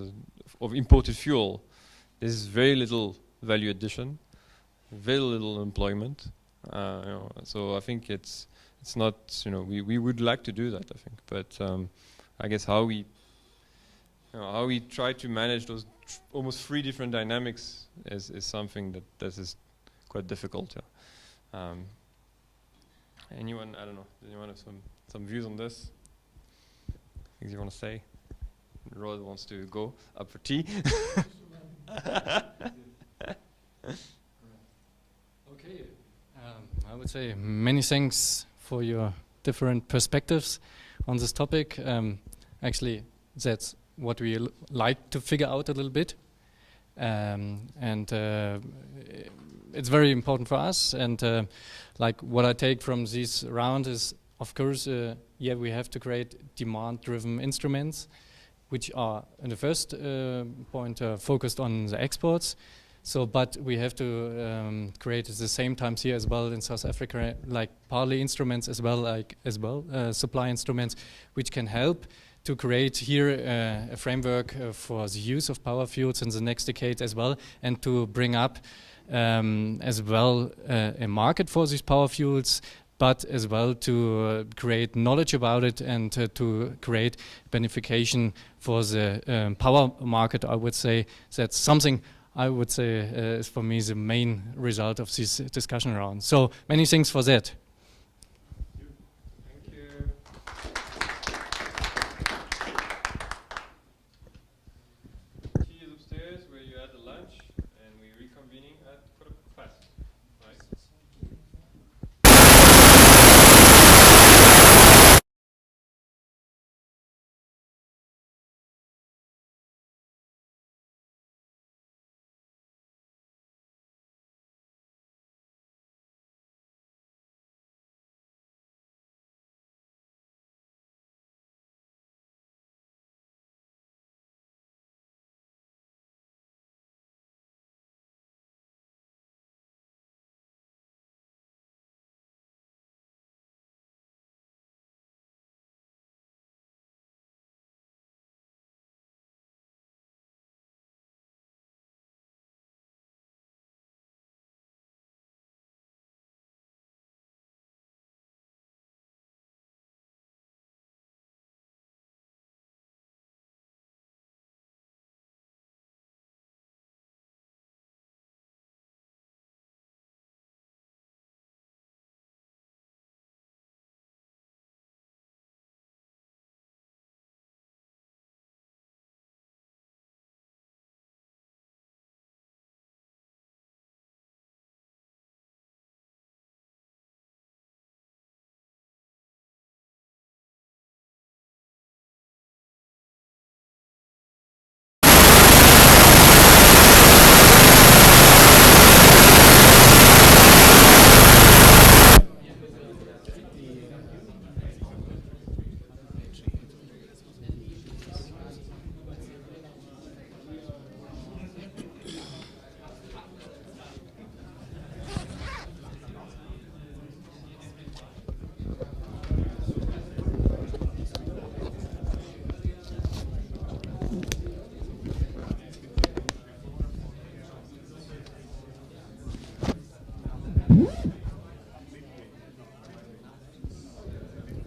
of imported fuel, there's very little value addition, very little employment. So I think it's not, we would like to do that, I think, but I guess how we try to manage those almost three different dynamics is something that is quite difficult. Anyone, I don't know, does anyone have some views on this? Things you want to say? Rod wants to go up for tea. Okay, I would say many thanks for your different perspectives on this topic. Actually, that's what we like to figure out a little bit. And it's very important for us. And like what I take from this round is, of course, we have to create demand-driven instruments, which are, in the first point, focused on the exports. So, but we have to create at the same time here as well in South Africa, like partly instruments as well, supply instruments, which can help to create here a framework for the use of Powerfuels in the next decade as well, and to bring up as well a market for these Powerfuels, but as well to create knowledge about it and to create beneficiation for the power market. I would say that's something I would say is for me the main result of this discussion round. So many thanks for that.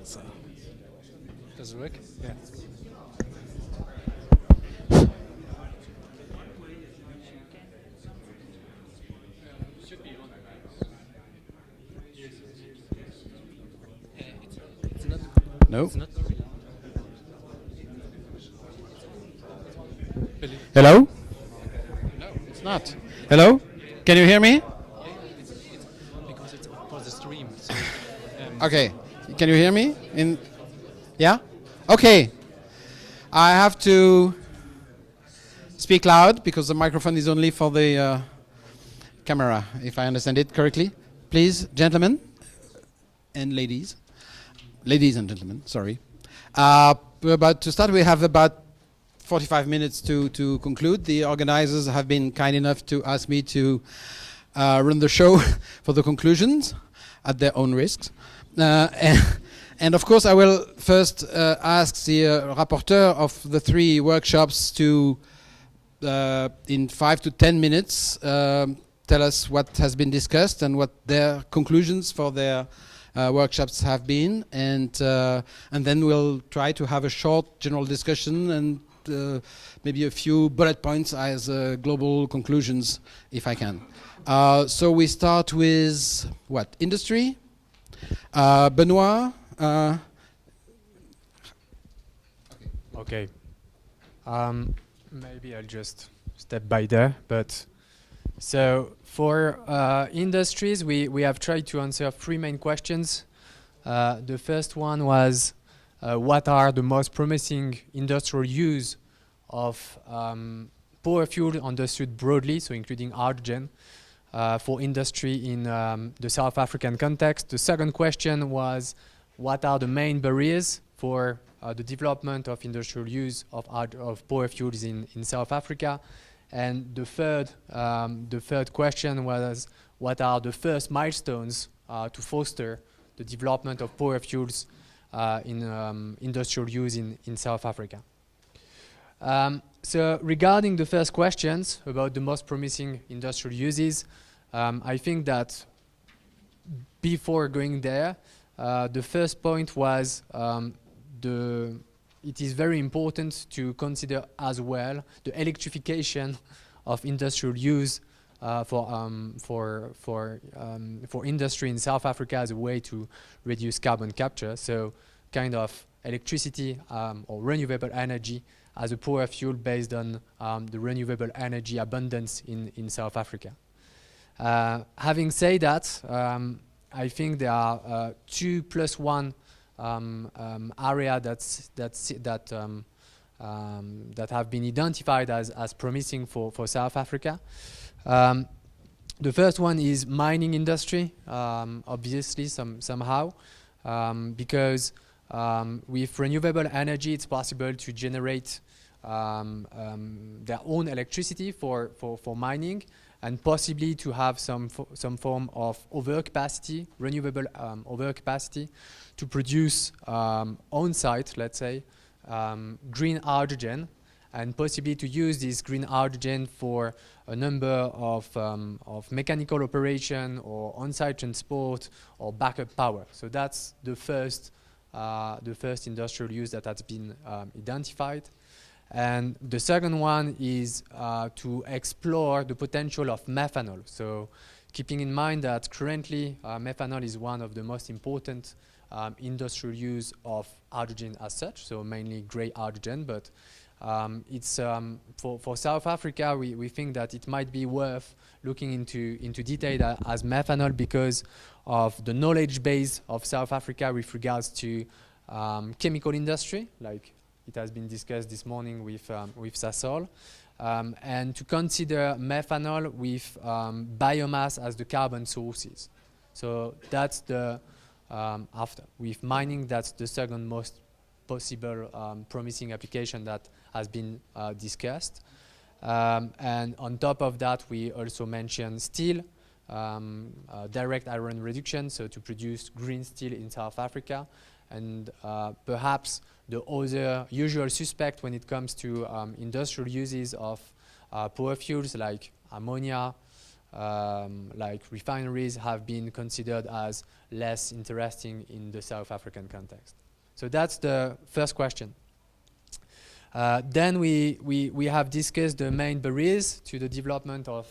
Does it work? Yeah. No? It's not Hello? No, it's not. Hello? Can you hear me? because it's for the stream. So, Okay. Can you hear me? Yeah? Okay. I have to speak loud because the microphone is only for the camera, if I understand it correctly. Please, gentlemen and ladies. Ladies and gentlemen, sorry. We're about to start. We have about 45 minutes to conclude. The organizers have been kind enough to ask me to run the show for the conclusions at their own risks. And of course, I will first ask the rapporteur of the three workshops to, in 5 to 10 minutes, tell us what has been discussed and what their conclusions for their workshops have been, and then we'll try to have a short general discussion and maybe a few bullet points as global conclusions, if I can. So we start with what? Industry? Benoit? Okay. Maybe I'll just step by there. But so for industries, we have tried to answer three main questions. The first one was what are the most promising industrial use of power fuel understood broadly, so including hydrogen, for industry in the South African context. The second question was what are the main barriers for the development of industrial use of power fuels in South Africa. And the third question was what are the first milestones to foster the development of power fuels in industrial use in South Africa. So regarding the first questions about the most promising industrial uses, I think that before going there, the first point was it is very important to consider as well the electrification of industrial use for industry in South Africa as a way to reduce carbon capture. So kind of electricity or renewable energy as a power fuel based on the renewable energy abundance in South Africa. Having said that, I think there are 2+1 area that have been identified as promising for South Africa. The first one is mining industry, obviously somehow, because with renewable energy it's possible to generate their own electricity for mining, and possibly to have some form of overcapacity, renewable overcapacity, to produce on-site, let's say, green hydrogen, and possibly to use this green hydrogen for a number of mechanical operation or on-site transport or backup power. So that's the first industrial use that has been identified. And the second one is to explore the potential of methanol. So keeping in mind that currently methanol is one of the most important industrial use of hydrogen as such, so mainly grey hydrogen, but it's for South Africa, we think that it might be worth looking into detail as methanol because of the knowledge base of South Africa with regards to chemical industry, like it has been discussed this morning with Sasol, and to consider methanol with biomass as the carbon sources. So that's the after with mining, that's the second most possible promising application that has been discussed. And on top of that, we also mentioned steel, direct iron reduction, so to produce green steel in South Africa. And perhaps the other usual suspect when it comes to industrial uses of power fuels like ammonia, like refineries have been considered as less interesting in the South African context. So that's the first question. Then we have discussed the main barriers to the development of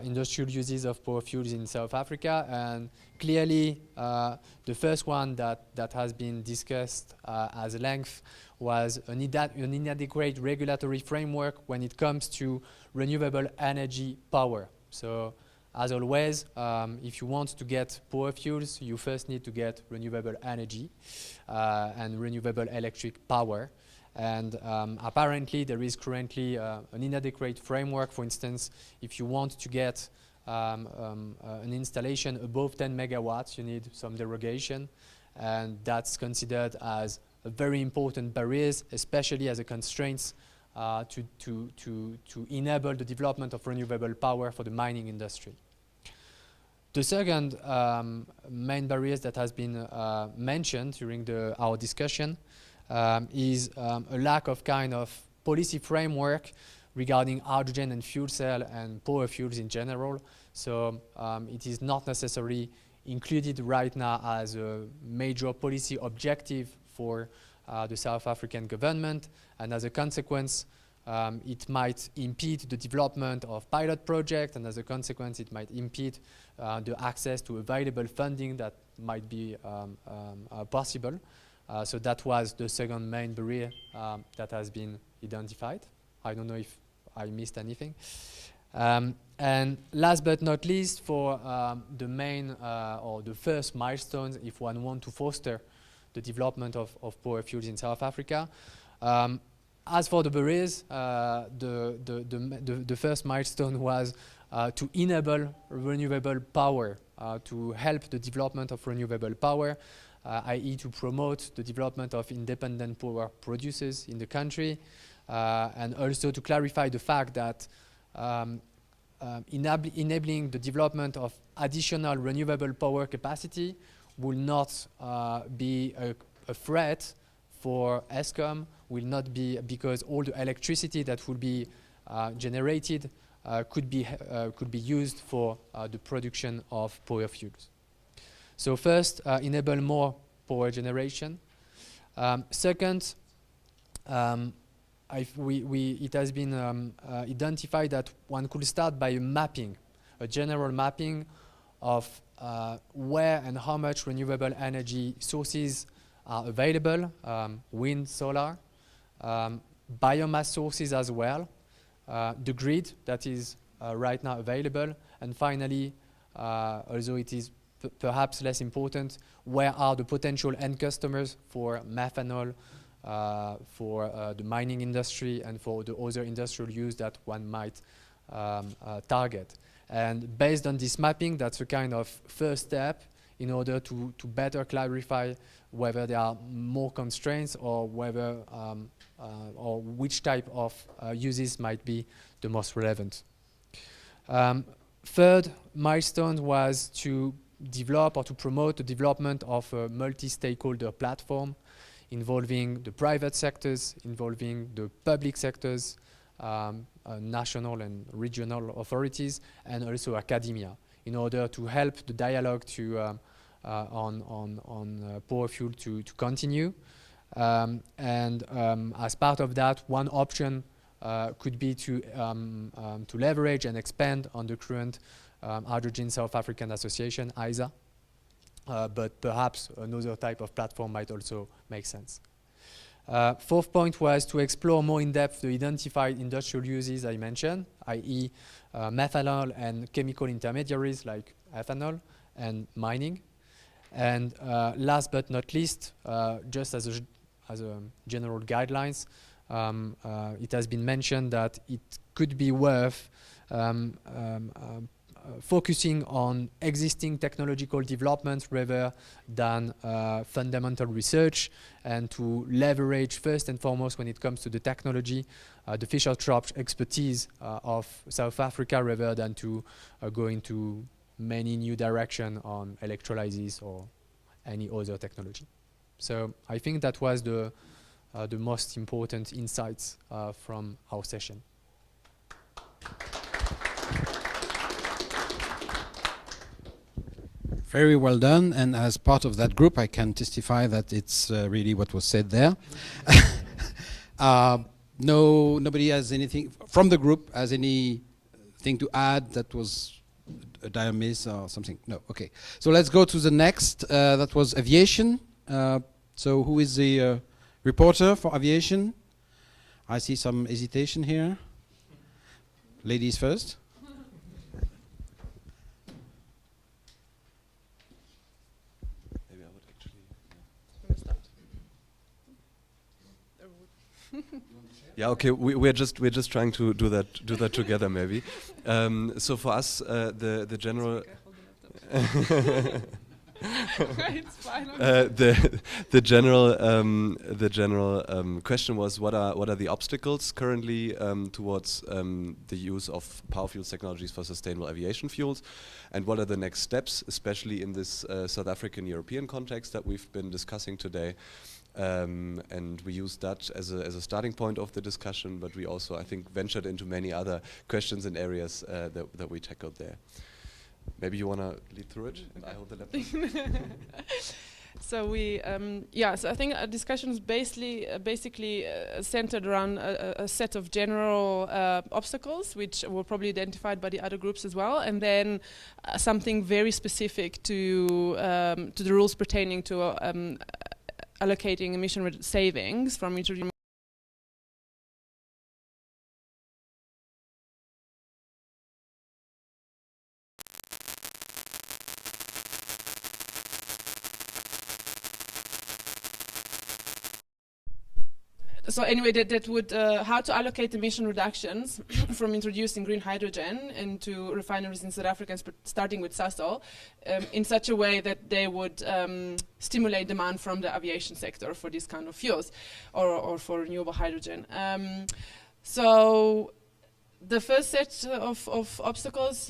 industrial uses of power fuels in South Africa, and clearly the first one that has been discussed at length was an inadequate regulatory framework when it comes to renewable energy power. So as always, if you want to get power fuels, you first need to get renewable energy and renewable electric power. And apparently there is currently an inadequate framework. For instance, if you want to get an installation above 10 megawatts, you need some derogation, and that's considered as a very important barrier, especially as a constraint to enable the development of renewable power for the mining industry. The second main barriers that has been mentioned during our discussion is a lack of kind of policy framework regarding hydrogen and fuel cell and power fuels in general. So it is not necessarily included right now as a major policy objective for the South African government, and as a consequence it might impede the development of pilot projects, and as a consequence it might impede the access to available funding that might be possible. So that was the second main barrier that has been identified. I don't know if I missed anything. And last but not least, for the main or the first milestones, if one wants to foster the development of power fuels in South Africa. As for the barriers, the first milestone was to enable renewable power, to help the development of renewable power, i.e. to promote the development of independent power producers in the country, and also to clarify the fact that enabling the development of additional renewable power capacity will not be a threat for Eskom, will not be, because all the electricity that will be generated could be used for the production of power fuels. So first, enable more power generation. Second, it has been identified that one could start by a general mapping of where and how much renewable energy sources are available, wind, solar, biomass sources as well, the grid that is right now available, and finally, although it is perhaps less important, where are the potential end customers for methanol, for the mining industry, and for the other industrial use that one might target. And based on this mapping, that's a kind of first step in order to better clarify whether there are more constraints or whether or which type of uses might be the most relevant. Third milestone was to develop or to promote the development of a multi-stakeholder platform involving the private sectors, involving the public sectors, national and regional authorities, and also academia, in order to help the dialogue to on power fuel to continue. And as part of that, one option could be to leverage and expand on the current Hydrogen South African Association, ISA. But perhaps another type of platform might also make sense. Fourth point was to explore more in depth the identified industrial uses I mentioned, i.e. methanol and chemical intermediaries like ethanol and mining. And last but not least, just as a general guidelines, it has been mentioned that it could be worth focusing on existing technological developments rather than fundamental research, and to leverage first and foremost, when it comes to the technology, the Fischer-Tropsch expertise of South Africa, rather than to go into many new directions on electrolysis or any other technology. So I think that was the most important insights from our session. very well done, and as part of that group, I can testify that it's really what was said there. Nobody has anything from the group has anything to add that was a dire miss or something? No. Okay. So let's go to the next. That was aviation. So who is the reporter for aviation? I see some hesitation here. Ladies first. Maybe I would actually. Yeah. Okay. We're just trying to do that together maybe. So for us, the general. It's fine. The general question was what are the obstacles currently towards the use of Powerfuels technologies for sustainable aviation fuels, and what are the next steps, especially in this South African European context that we've been discussing today. And we used that as a starting point of the discussion, but we also, I think, ventured into many other questions and areas that we tackled there. Maybe you want to lead through it, and I hold the laptop. So we, so I think our discussion is basically centered around a set of general obstacles, which were probably identified by the other groups as well, and then something very specific to the rules pertaining to allocating emission savings from introducing. So anyway, that would how to allocate emission reductions from introducing green hydrogen into refineries in South Africa, starting with Sasol, in such a way that they would stimulate demand from the aviation sector for these kind of fuels, or for renewable hydrogen. So the first set of obstacles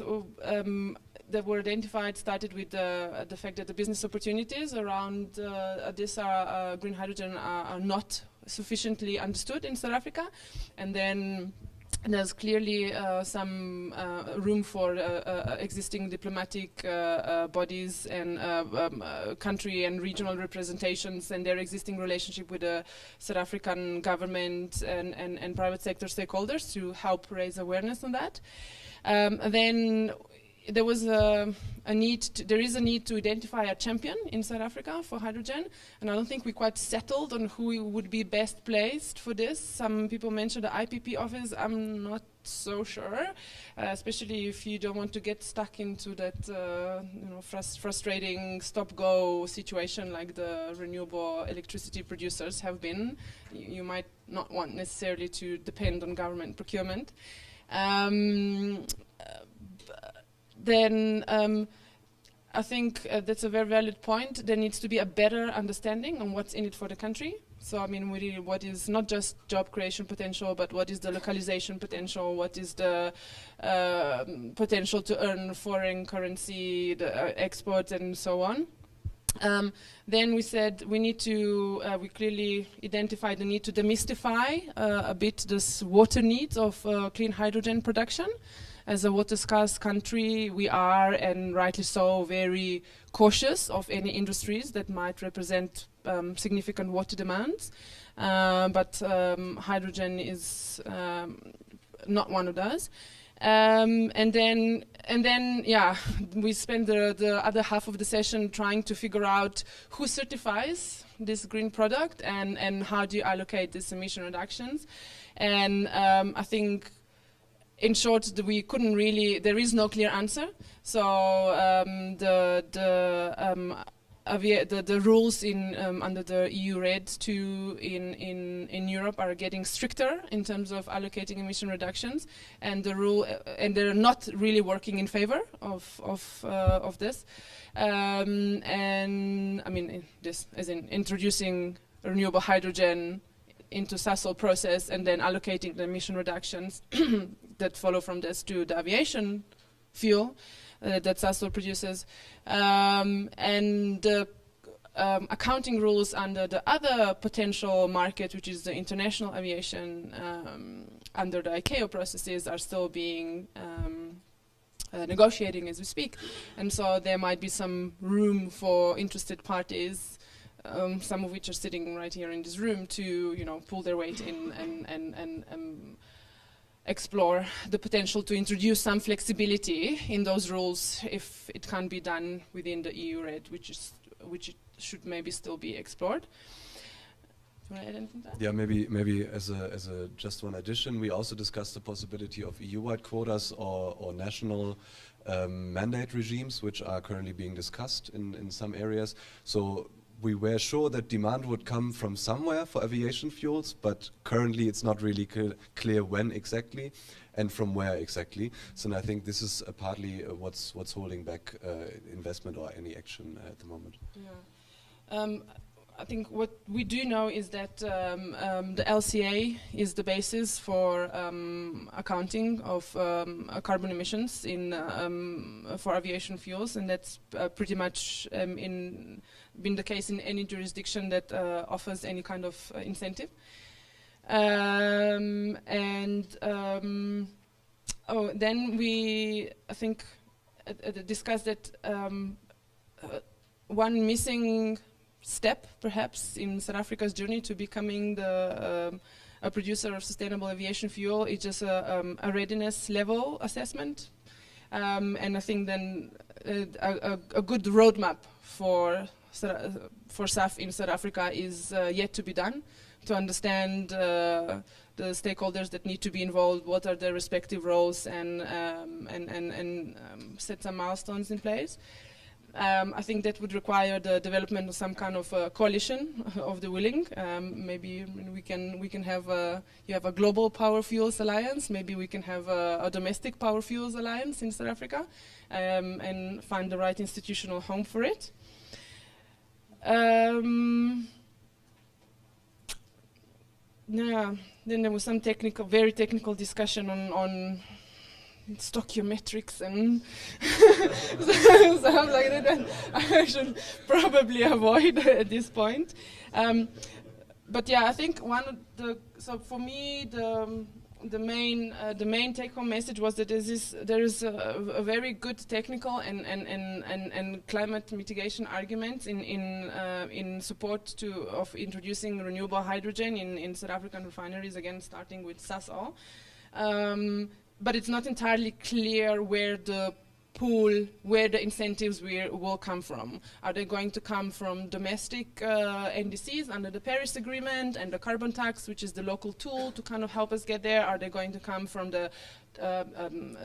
that were identified started with the fact that the business opportunities around this green hydrogen are not sufficiently understood in South Africa, and then there's clearly some room for existing diplomatic bodies and country and regional representations and their existing relationship with the South African government and private sector stakeholders to help raise awareness on that. Then there was there is a need to identify a champion in South Africa for hydrogen, and I don't think we quite settled on who would be best placed for this. Some people mentioned the IPP office. I'm not so sure, especially if you don't want to get stuck into that frustrating stop-go situation like the renewable electricity producers have been. You might not want necessarily to depend on government procurement. Then I think that's a very valid point. There needs to be a better understanding on what's in it for the country. So I mean, really, what is not just job creation potential, but what is the localization potential? What is the potential to earn foreign currency, the exports, and so on. Then we said we need to, we clearly identified the need to demystify a bit this water needs of clean hydrogen production. As a water-scarce country, we are, and rightly so, very cautious of any industries that might represent significant water demands. But hydrogen is not one of those. And then, yeah, we spend the other half of the session trying to figure out who certifies this green product and how do you allocate these emission reductions. And I think, in short, we couldn't really, there is no clear answer. So the rules in under the EU RED II in Europe are getting stricter in terms of allocating emission reductions, and the rule and they're not really working in favor of this. And I mean this as in introducing renewable hydrogen into Sasol process and then allocating the emission reductions that follow from this to the aviation fuel that Sasol produces, and the accounting rules under the other potential market, which is the international aviation, under the ICAO processes, are still being negotiating as we speak, and so there might be some room for interested parties, some of which are sitting right here in this room, to pull their weight in and explore the potential to introduce some flexibility in those rules if it can't be done within the EU RED, which should maybe still be explored. Do you want to add anything to that? Yeah, maybe as a just one addition, we also discussed the possibility of EU-wide quotas or national mandate regimes, which are currently being discussed in some areas. So we were sure that demand would come from somewhere for aviation fuels, but currently it's not really clear when exactly and from where exactly. So I think this is partly what's holding back investment or any action at the moment. Yeah. I think what we do know is that the LCA is the basis for accounting of carbon emissions for aviation fuels, and that's pretty much been the case in any jurisdiction that offers any kind of incentive. Then we, I think, discussed that one missing step, perhaps, in South Africa's journey to becoming a producer of sustainable aviation fuel is just a readiness level assessment. And I think then a good roadmap for SAF in South Africa is yet to be done, to understand the stakeholders that need to be involved, what are their respective roles, and set some milestones in place. I think that would require the development of some kind of coalition of the willing. Maybe we can have you have a global Powerfuels alliance. Maybe we can have a domestic Powerfuels alliance in South Africa, and find the right institutional home for it. Yeah. Then there was some very technical discussion on stoichiometrics and stuff like that I should probably avoid at this point. But yeah, I think so for me the main take-home message was that there is a very good technical and climate mitigation argument in support of introducing renewable hydrogen in South African refineries, again starting with Sasol. But it's not entirely clear where the incentives will come from. Are they going to come from domestic NDCs under the Paris Agreement and the carbon tax, which is the local tool to kind of help us get there? Are they going to come from the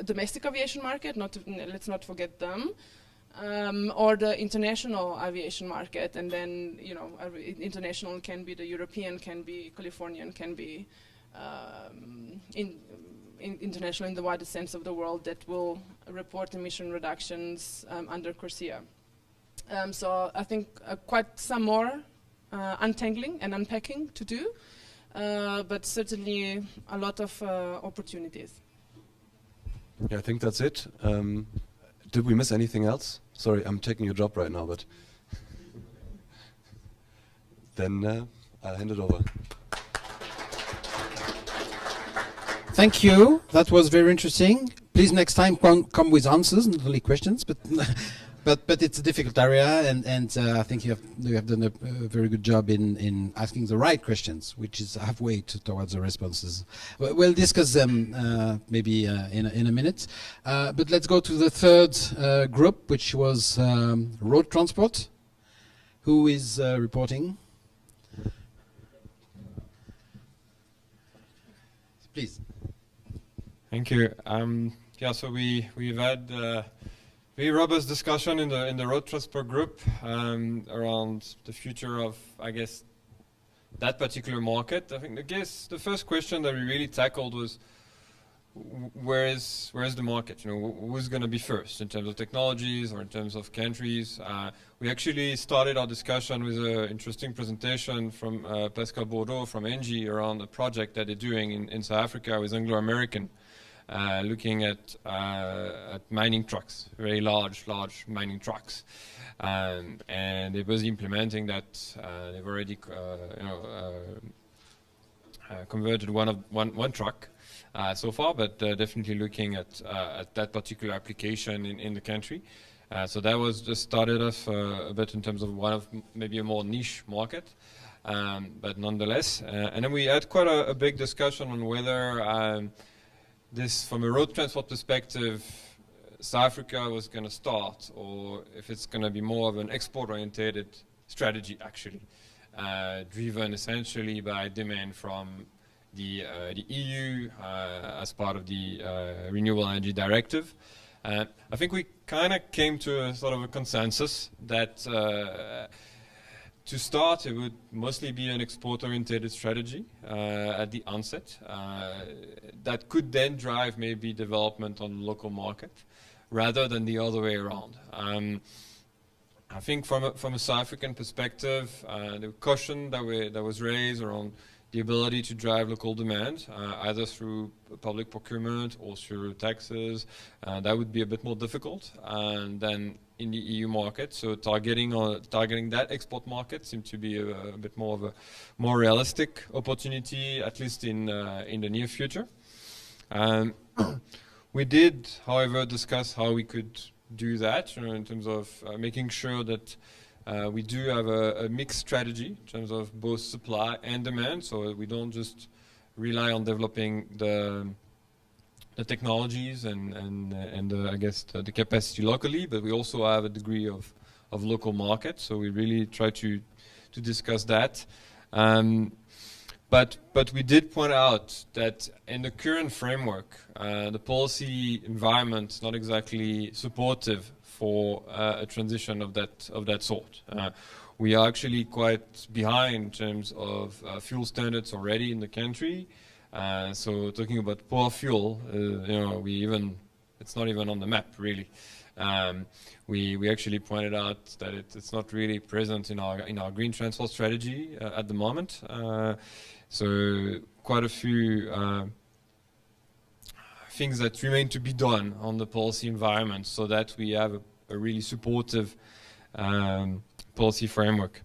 domestic aviation market? Let's not forget them. Or the international aviation market, and then international can be the European, can be Californian, can be international in the widest sense of the word, that will report emission reductions under CORSIA. So I think quite some more untangling and unpacking to do, but certainly a lot of opportunities. Yeah, I think that's it. Did we miss anything else? Sorry, I'm taking your job right now, but then I'll hand it over. Thank you. That was very interesting. Please next time come with answers, not only questions. But it's a difficult area, and I think you have done a very good job in asking the right questions, which is halfway towards the responses. We'll discuss them maybe in a minute. But let's go to the third group, which was road transport. Who is reporting? Please. Thank you. Yeah, so we've had very robust discussion in the road transport group around the future of, I guess, that particular market. I think the first question that we really tackled was where is the market? Who's going to be first in terms of technologies or in terms of countries? We actually started our discussion with an interesting presentation from Pascal Bordeaux from Engie around a project that they're doing in South Africa with Anglo American, looking at mining trucks, very large mining trucks, and they was implementing that. They've already converted one truck so far, but definitely looking at that particular application in the country. So that was just started off a bit in terms of one of maybe a more niche market, but nonetheless. And then we had quite a big discussion on whether this, from a road transport perspective, South Africa was going to start, or if it's going to be more of an export-oriented strategy, actually, driven essentially by demand from the EU as part of the Renewable Energy Directive. I think we kind of came to a sort of a consensus that to start, it would mostly be an export-oriented strategy at the onset that could then drive maybe development on the local market, rather than the other way around. I think from a South African perspective, the caution that was raised around the ability to drive local demand, either through public procurement or through taxes, that would be a bit more difficult than in the EU market. So targeting that export market seemed to be a bit more of a more realistic opportunity, at least in the near future. We did, however, discuss how we could do that, in terms of making sure that we do have a mixed strategy in terms of both supply and demand, so we don't just rely on developing the technologies and I guess the capacity locally, but we also have a degree of local market. So we really try to discuss that. But we did point out that in the current framework, the policy environment is not exactly supportive for a transition of that sort. We are actually quite behind in terms of fuel standards already in the country. So talking about Powerfuel, it's not even on the map really. We actually pointed out that it's not really present in our green transport strategy at the moment. So quite a few things that remain to be done on the policy environment, so that we have a really supportive policy framework.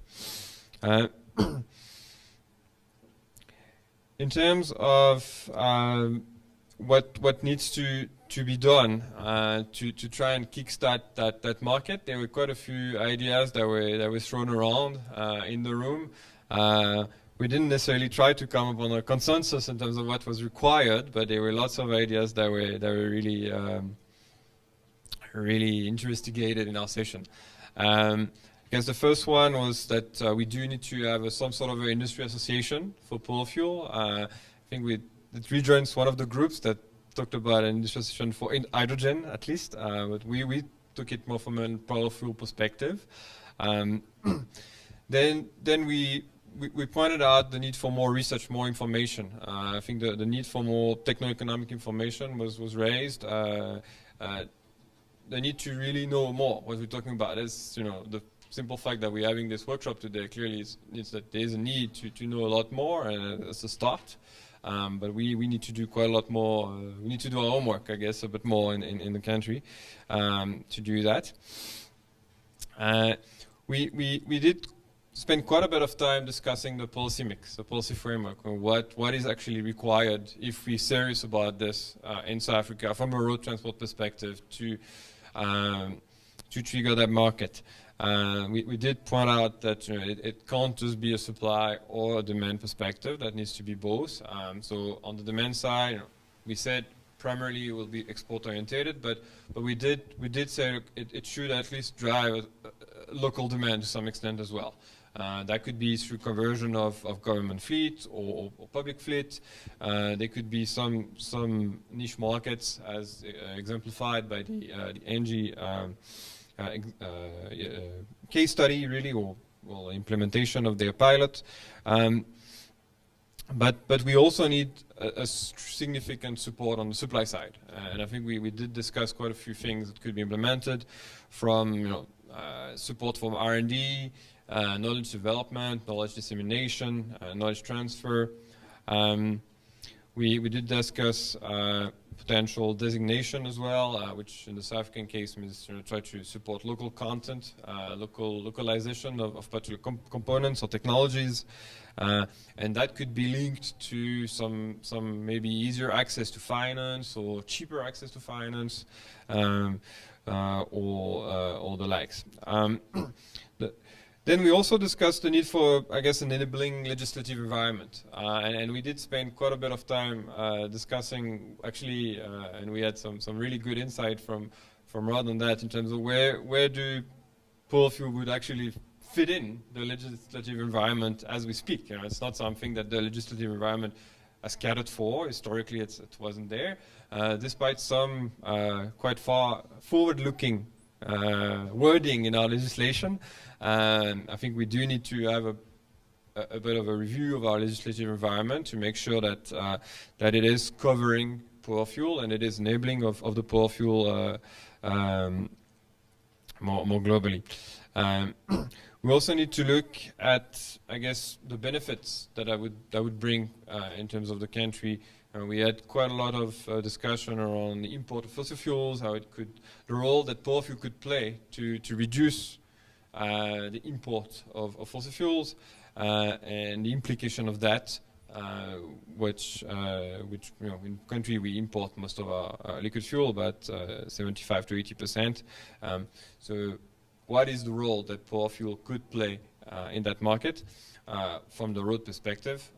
In terms of what needs to be done to try and kickstart that market, there were quite a few ideas that were thrown around in the room. We didn't necessarily try to come up on a consensus in terms of what was required, but there were lots of ideas that were really investigated in our session. I guess the first one was that we do need to have some sort of an industry association for Powerfuel. I think it rejoins one of the groups that talked about an industry association for hydrogen, at least, but we took it more from a Powerfuel perspective. Then we pointed out the need for more research, more information. I think the need for more techno-economic information was raised. The need to really know more what we're talking about. Is the simple fact that we're having this workshop today clearly means that there is a need to know a lot more, and it's a start. But we need to do quite a lot more. We need to do our homework, I guess, a bit more in the country to do that. We did spend quite a bit of time discussing the policy mix, the policy framework, and what is actually required if we're serious about this in South Africa from a road transport perspective to trigger that market. We did point out that it can't just be a supply or a demand perspective. That needs to be both. So on the demand side, we said primarily it will be export orientated, but we did say it should at least drive local demand to some extent as well. That could be through conversion of government fleet or public fleet. There could be some niche markets, as exemplified by the ENGIE case study, really, or implementation of their pilot. But we also need a significant support on the supply side, and I think we did discuss quite a few things that could be implemented, from support from R&D. Knowledge development, knowledge dissemination, knowledge transfer. We did discuss potential designation as well, which in the South African case means try to support local content, localization of particular components or technologies. and that could be linked to some maybe easier access to finance or cheaper access to finance, or the likes. Then we also discussed the need for, I guess, an enabling legislative environment, and we did spend quite a bit of time discussing, actually, and we had some really good insight from Rod on that in terms of where do Powerfuel would actually fit in the legislative environment as we speak. You know, it's not something that the legislative environment has catered for. Historically, it wasn't there, despite some quite far forward-looking wording in our legislation. I think we do need to have a bit of a review of our legislative environment to make sure that that it is covering Powerfuel and it is enabling of the Powerfuel more globally. We also need to look at, I guess, the benefits that would bring in terms of the country. We had quite a lot of discussion around the import of fossil fuels, the role that Powerfuel could play to reduce the import of fossil fuels, and the implication of that, which you know, in country we import most of our liquid fuel, about 75 to 80%. So, what is the role that Powerfuel could play in that market from the road perspective?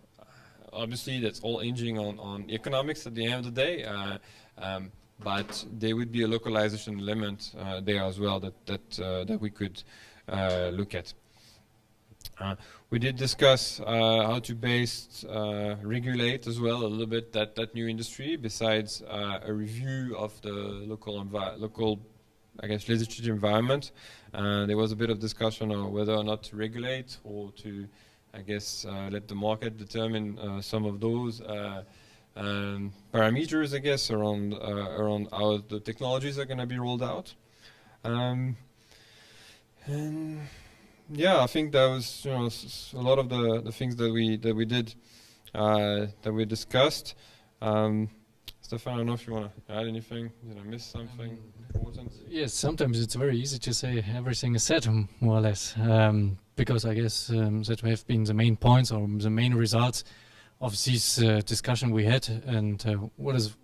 Obviously, that's all hinging on economics at the end of the day, but there would be a localization element there as well that we could look at. We did discuss how to best regulate as well a little bit that new industry, besides a review of the local, I guess, legislative environment. There was a bit of discussion on whether or not to regulate or to, I guess, let the market determine some of those parameters, I guess, around how the technologies are going to be rolled out. And yeah, I think that was, you know, a lot of the things that we did, that we discussed. Stefan, I don't know if you want to add anything. Did I miss something important? Yes, sometimes it's very easy to say everything is said, more or less, because I guess that have been the main points or the main results of this discussion we had, and was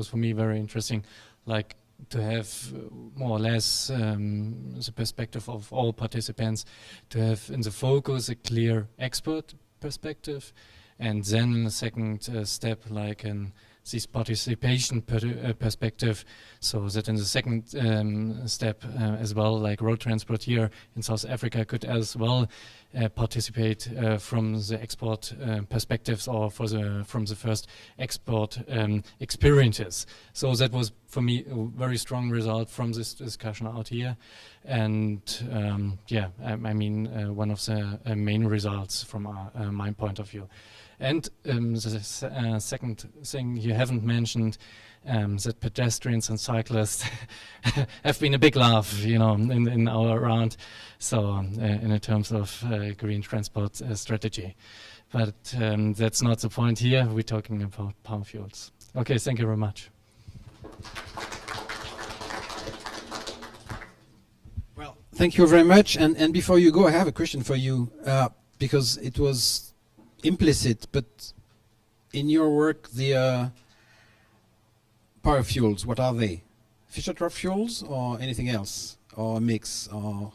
for me very interesting, like to have more or less the perspective of all participants, to have in the focus a clear expert perspective, and then in the second step, like this participation perspective, so that in the second step as well, like road transport here in South Africa could as well participate from the export perspectives or from the first export experiences. So that was for me a very strong result from this discussion out here, and yeah, I mean one of the main results from my point of view. And the second thing you haven't mentioned, that pedestrians and cyclists have been a big laugh, you know, in our round. So in terms of green transport strategy, but that's not the point here. We're talking about Powerfuels. Okay, thank you very much. Well, thank you very much. And before you go, I have a question for you, because it was implicit, but in your work, the Powerfuels, what are they? Fischer-Tropsch fuels or anything else, or a mix? Or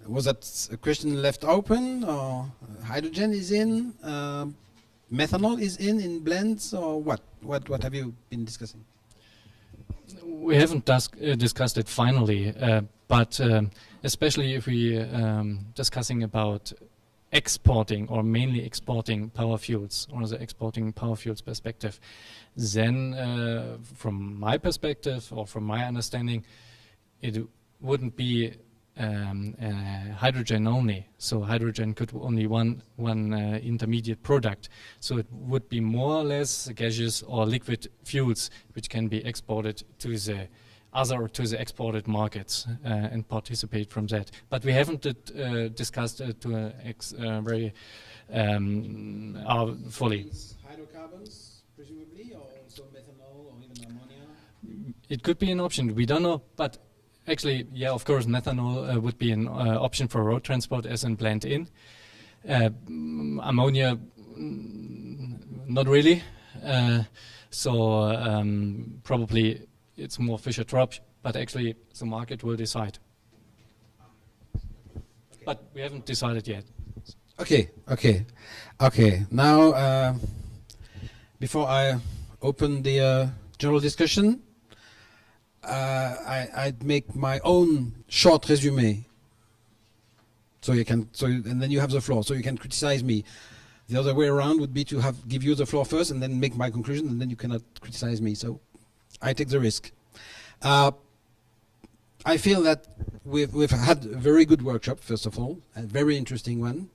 was that a question left open? Or hydrogen is in, methanol is in blends, or what? What have you been discussing? We haven't discussed it finally, but especially if we discussing about exporting or mainly exporting Powerfuels, or the exporting Powerfuels perspective, then from my perspective or from my understanding, it wouldn't be hydrogen only. So hydrogen could only one intermediate product. So it would be more or less gaseous or liquid fuels which can be exported to the exported markets and participate from that. But we haven't discussed it to very fully. Hydrocarbons, presumably, or also methanol or even ammonia? It could be an option. We don't know, but actually, yeah, of course, methanol would be an option for road transport as in blend in. Ammonia, not really. Probably it's more Fischer-Tropsch, but actually the market will decide. But we haven't decided yet. Okay. Now, before I open the general discussion, I'd make my own short resume. And then you have the floor, so you can criticize me. The other way around would be to give you the floor first and then make my conclusion, and then you cannot criticize me. So I take the risk. I feel that we've had a very good workshop, first of all, a very interesting one.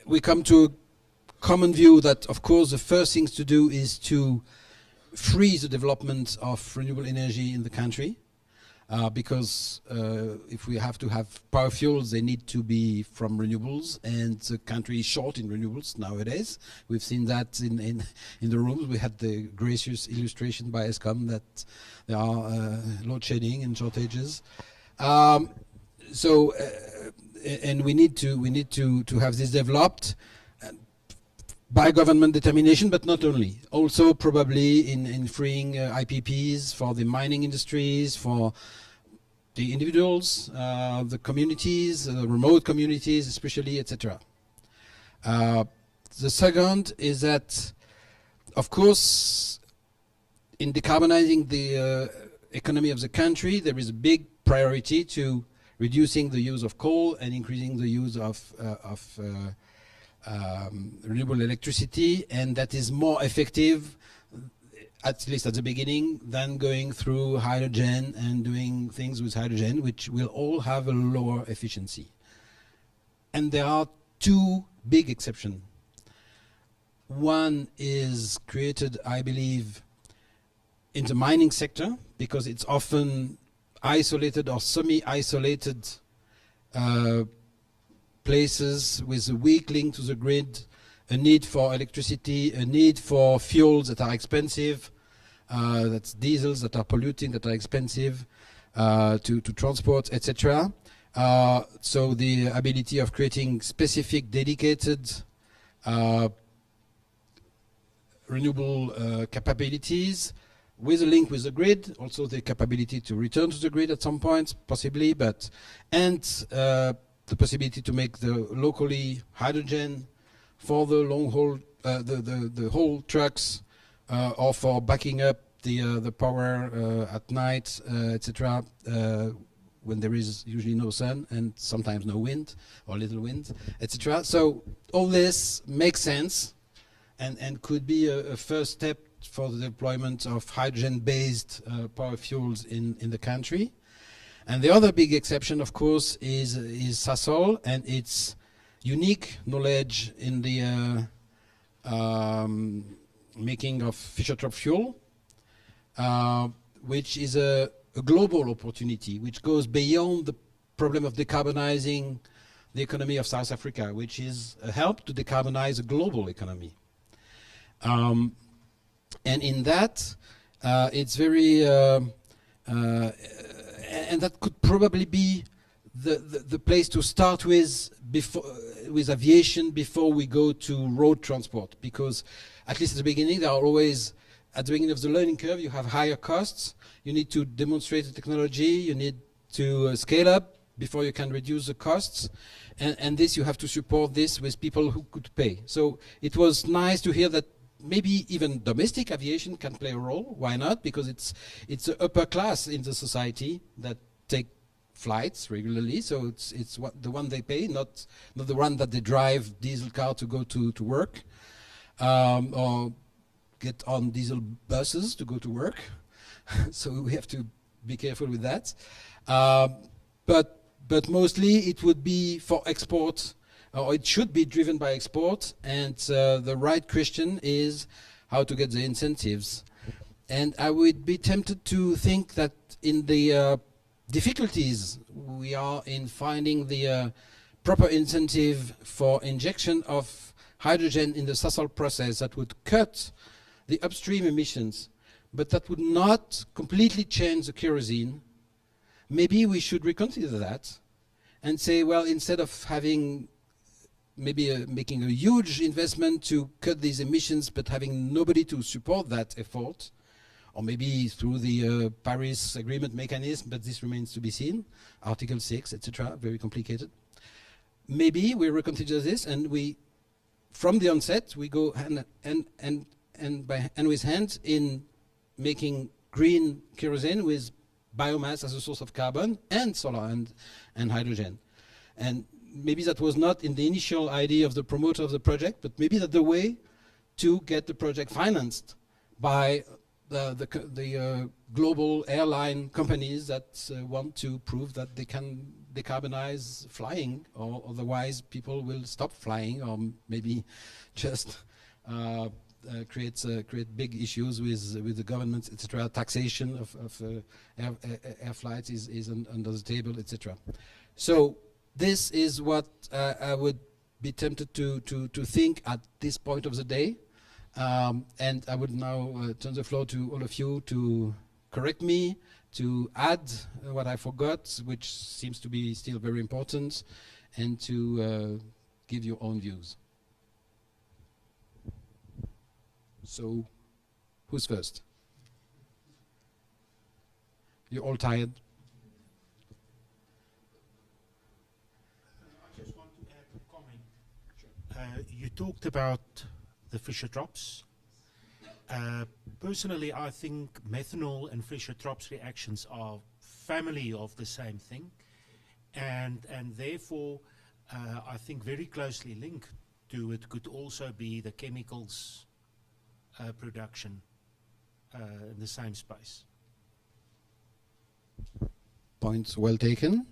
We come to a common view that, of course, the first things to do is to freeze the development of renewable energy in the country. Because if we have to have power fuels, they need to be from renewables, and the country is short in renewables nowadays. We've seen that in the rooms. We had the gracious illustration by ESCOM that there are load shedding and shortages. And we need to have this developed by government determination, but not only. Also probably in freeing IPPs for the mining industries, for the individuals, the communities, remote communities especially, etc. The second is that, of course, in decarbonizing the economy of the country, there is a big priority to reducing the use of coal and increasing the use of renewable electricity, and that is more effective, at least at the beginning, than going through hydrogen and doing things with hydrogen, which will all have a lower efficiency. And there are two big exceptions. One is created, I believe, in the mining sector, because it's often isolated or semi-isolated places with a weak link to the grid, a need for electricity, a need for fuels that are expensive, that's diesels that are polluting, that are expensive to transport, etc. So the ability of creating specific, dedicated renewable capabilities with a link with the grid, also the capability to return to the grid at some point, possibly, and the possibility to make the locally hydrogen for the long haul, the whole trucks, or for backing up the power at night, etc. When there is usually no sun and sometimes no wind or little wind, etc. So all this makes sense, and could be a first step for the deployment of hydrogen-based power fuels in the country. And the other big exception, of course, is Sasol and its unique knowledge in the making of Fischer-Tropsch fuel, which is a global opportunity, which goes beyond the problem of decarbonizing the economy of South Africa, which is a help to decarbonize a global economy. And in that, it's very, and that could probably be the place to start with aviation before we go to road transport, because at least at the beginning, there are always, at the beginning of the learning curve, you have higher costs. You need to demonstrate the technology. You need to scale up before you can reduce the costs. And this, you have to support this with people who could pay. So it was nice to hear that maybe even domestic aviation can play a role. Why not? Because it's the upper class in the society that take flights regularly. So it's the one they pay, not the one that they drive diesel car to go to work, or get on diesel buses to go to work. So we have to be careful with that. But mostly it would be for export, or it should be driven by export. And the right question is how to get the incentives. And I would be tempted to think that in the difficulties we are in finding the proper incentive for injection of hydrogen in the Sasol process that would cut the upstream emissions, but that would not completely change the kerosene. Maybe we should reconsider that and say, well, instead of having maybe making a huge investment to cut these emissions, but having nobody to support that effort, or maybe through the Paris Agreement mechanism, but this remains to be seen, Article 6, etc., very complicated. Maybe we reconsider this, and we, from the onset, we go hand with hand in making green kerosene with biomass as a source of carbon, and solar and hydrogen. And maybe that was not in the initial idea of the promoter of the project, but maybe that's the way to get the project financed by the global airline companies that want to prove that they can decarbonize flying, or otherwise people will stop flying, or maybe just create big issues with the governments, etc. Taxation of air flights is under the table, etc. So this is what I would be tempted to think at this point of the day. And I would now turn the floor to all of you to correct me, to add what I forgot, which seems to be still very important, and to give your own views. So, who's first? You're all tired? I just want to add a comment. You talked about the Fischer-Tropsch. Personally, I think methanol and Fischer-Tropsch reactions are family of the same thing, and therefore I think very closely linked to it could also be the chemicals production in the same space. Points well taken.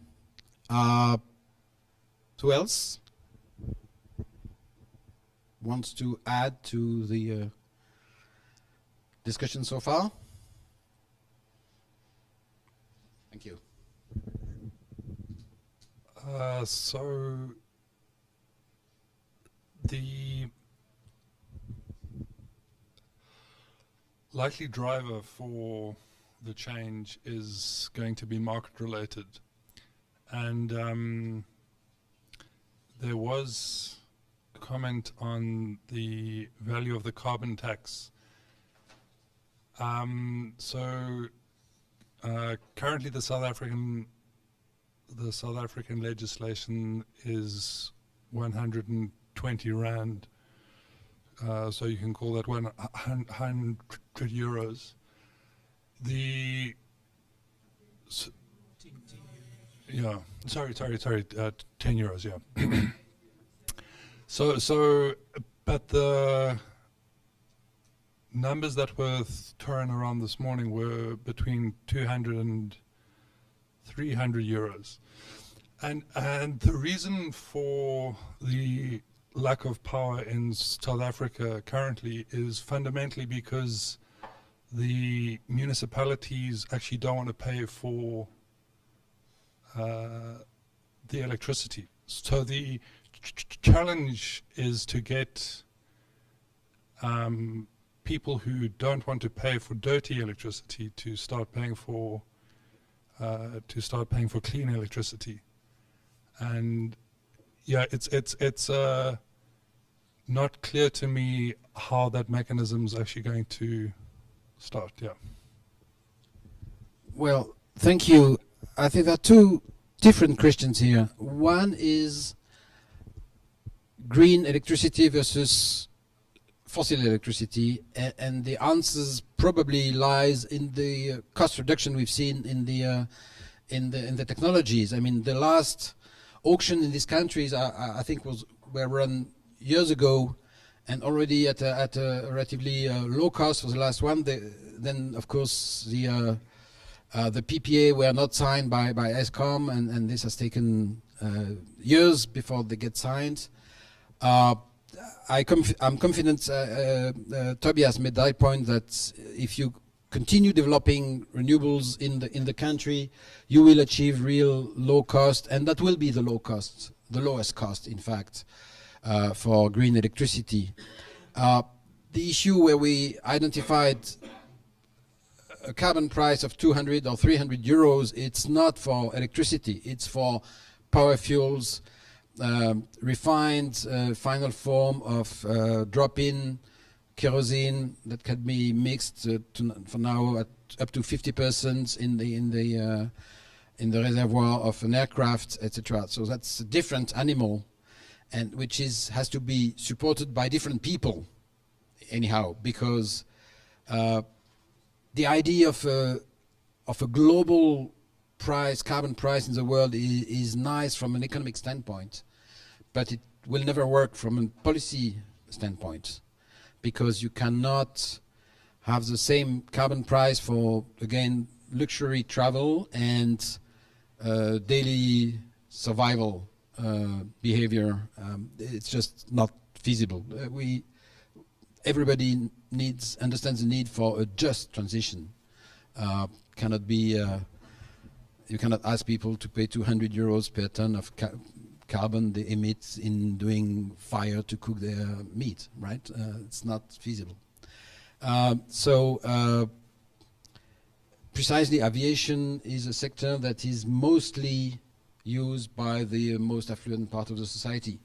Who else wants to add to the discussion so far? Thank you. So the likely driver for the change is going to be market related, and there was a comment on the value of the carbon tax. Currently the South African legislation is 120 rand, so you can call that 100 euros. Sorry, 10 euros, yeah. But the numbers that were thrown around this morning were between 200 and 300 euros. And the reason for the lack of power in South Africa currently is fundamentally because the municipalities actually don't want to pay for the electricity. So the challenge is to get people who don't want to pay for dirty electricity to start paying for clean electricity. And yeah, it's not clear to me how that mechanism is actually going to start. Yeah. Well, thank you. I think there are two different questions here. One is green electricity versus fossil electricity, and the answers probably lies in the cost reduction we've seen in the technologies. I mean, the last auction in these countries, I think, were run years ago, and already at a relatively low cost for the last one. Then, of course, the PPA were not signed by ESCOM, and this has taken years before they get signed. I'm confident Tobias made that point, that if you continue developing renewables in the country, you will achieve real low cost, and that will be the lowest cost, in fact, for green electricity. The issue where we identified a carbon price of 200 or 300 euros, it's not for electricity, it's for Powerfuels, refined final form of drop-in kerosene that can be mixed for now at up to 50% in the reservoir of an aircraft, etc. So that's a different animal, and which has to be supported by different people, anyhow, because the idea of a global price, carbon price in the world is nice from an economic standpoint, but it will never work from a policy standpoint, because you cannot have the same carbon price for, again, luxury travel and daily survival behavior. It's just not feasible. Everybody understands the need for a just transition. Cannot be. You cannot ask people to pay 200 euros per ton of carbon they emit in doing fire to cook their meat, right? It's not feasible. Precisely, aviation is a sector that is mostly used by the most affluent part of the society.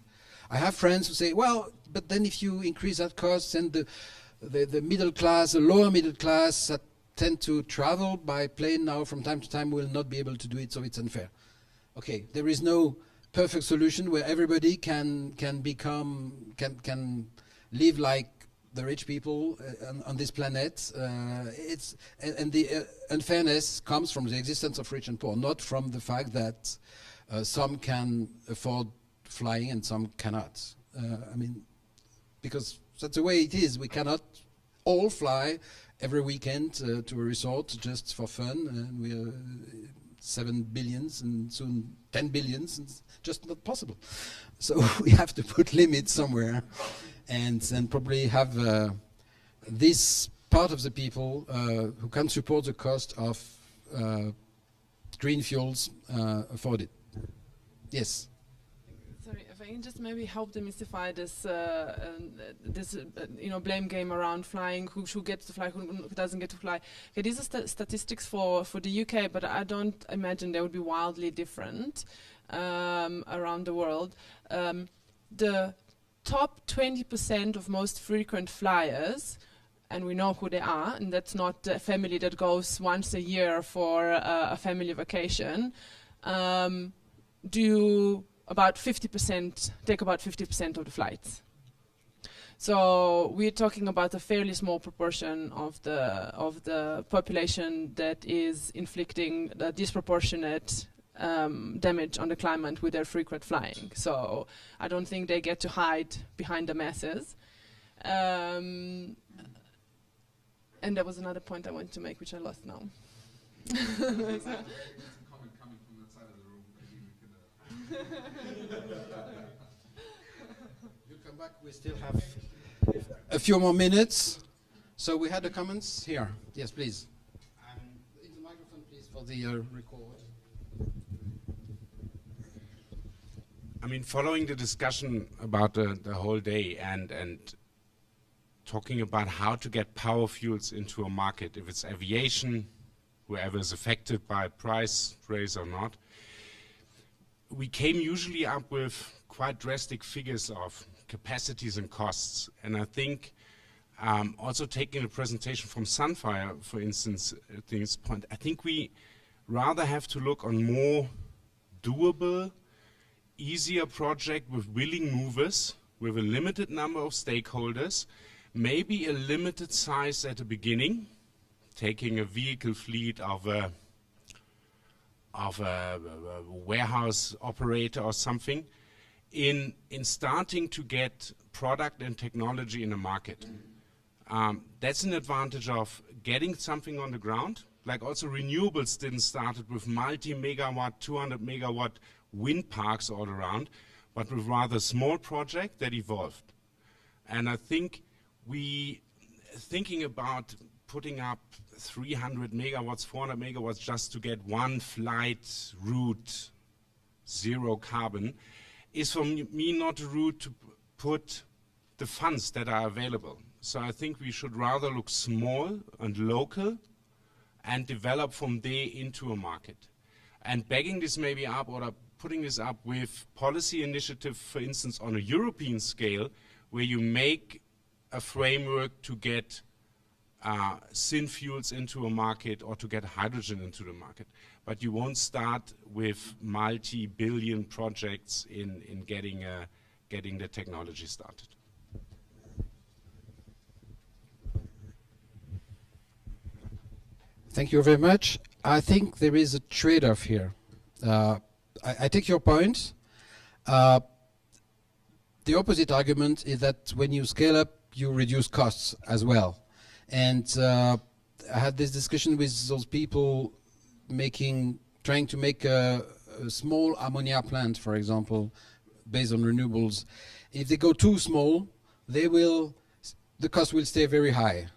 I have friends who say, well, but then if you increase that cost, and the middle class, the lower middle class that tend to travel by plane now from time to time will not be able to do it, so it's unfair. Okay, there is no perfect solution where everybody can live like the rich people on this planet. The unfairness comes from the existence of rich and poor, not from the fact that some can afford flying and some cannot. I mean, because that's the way it is. We cannot all fly every weekend to a resort just for fun, and we are 7 billions and soon 10 billions. It's just not possible. So we have to put limits somewhere, and probably have this part of the people who can support the cost of green fuels afford it. Yes. Sorry, if I can just maybe help demystify this, blame game around flying, who gets to fly, who doesn't get to fly. Okay, these are statistics for the UK, but I don't imagine they would be wildly different around the world. The top 20% of most frequent flyers, and we know who they are, and that's not a family that goes once a year for a family vacation, do about 50%, take about 50% of the flights. So we're talking about a fairly small proportion of the population that is inflicting the disproportionate damage on the climate with their frequent flying. So I don't think they get to hide behind the masses. And there was another point I wanted to make, which I lost now. You come back, we still have a few more minutes. So we had the comments here. Yes, please. In the microphone, please, for the record. I mean, following the discussion about the whole day and talking about how to get power fuels into a market, if it's aviation, whoever is affected by price raise or not, we came usually up with quite drastic figures of capacities and costs. And I think also taking a presentation from Sunfire, for instance, at this point, I think we rather have to look on more doable, easier project with willing movers, with a limited number of stakeholders, maybe a limited size at the beginning, taking a vehicle fleet of a warehouse operator or something, in starting to get product and technology in the market. That's an advantage of getting something on the ground. Like also renewables didn't start with multi-megawatt, 200 megawatt wind parks all around, but with rather small project that evolved. And I think thinking about putting up 300 megawatts, 400 megawatts just to get one flight route, zero carbon, is for me not a route to put the funds that are available. So I think we should rather look small and local and develop from there into a market. And bagging this maybe up or putting this up with policy initiative, for instance, on a European scale, where you make a framework to get syn fuels into a market or to get hydrogen into the market. But you won't start with multi-billion projects in getting the technology started. Thank you very much. I think there is a trade-off here. I take your point. The opposite argument is that when you scale up, you reduce costs as well. And I had this discussion with those people trying to make a small ammonia plant, for example, based on renewables. If they go too small, the cost will stay very high.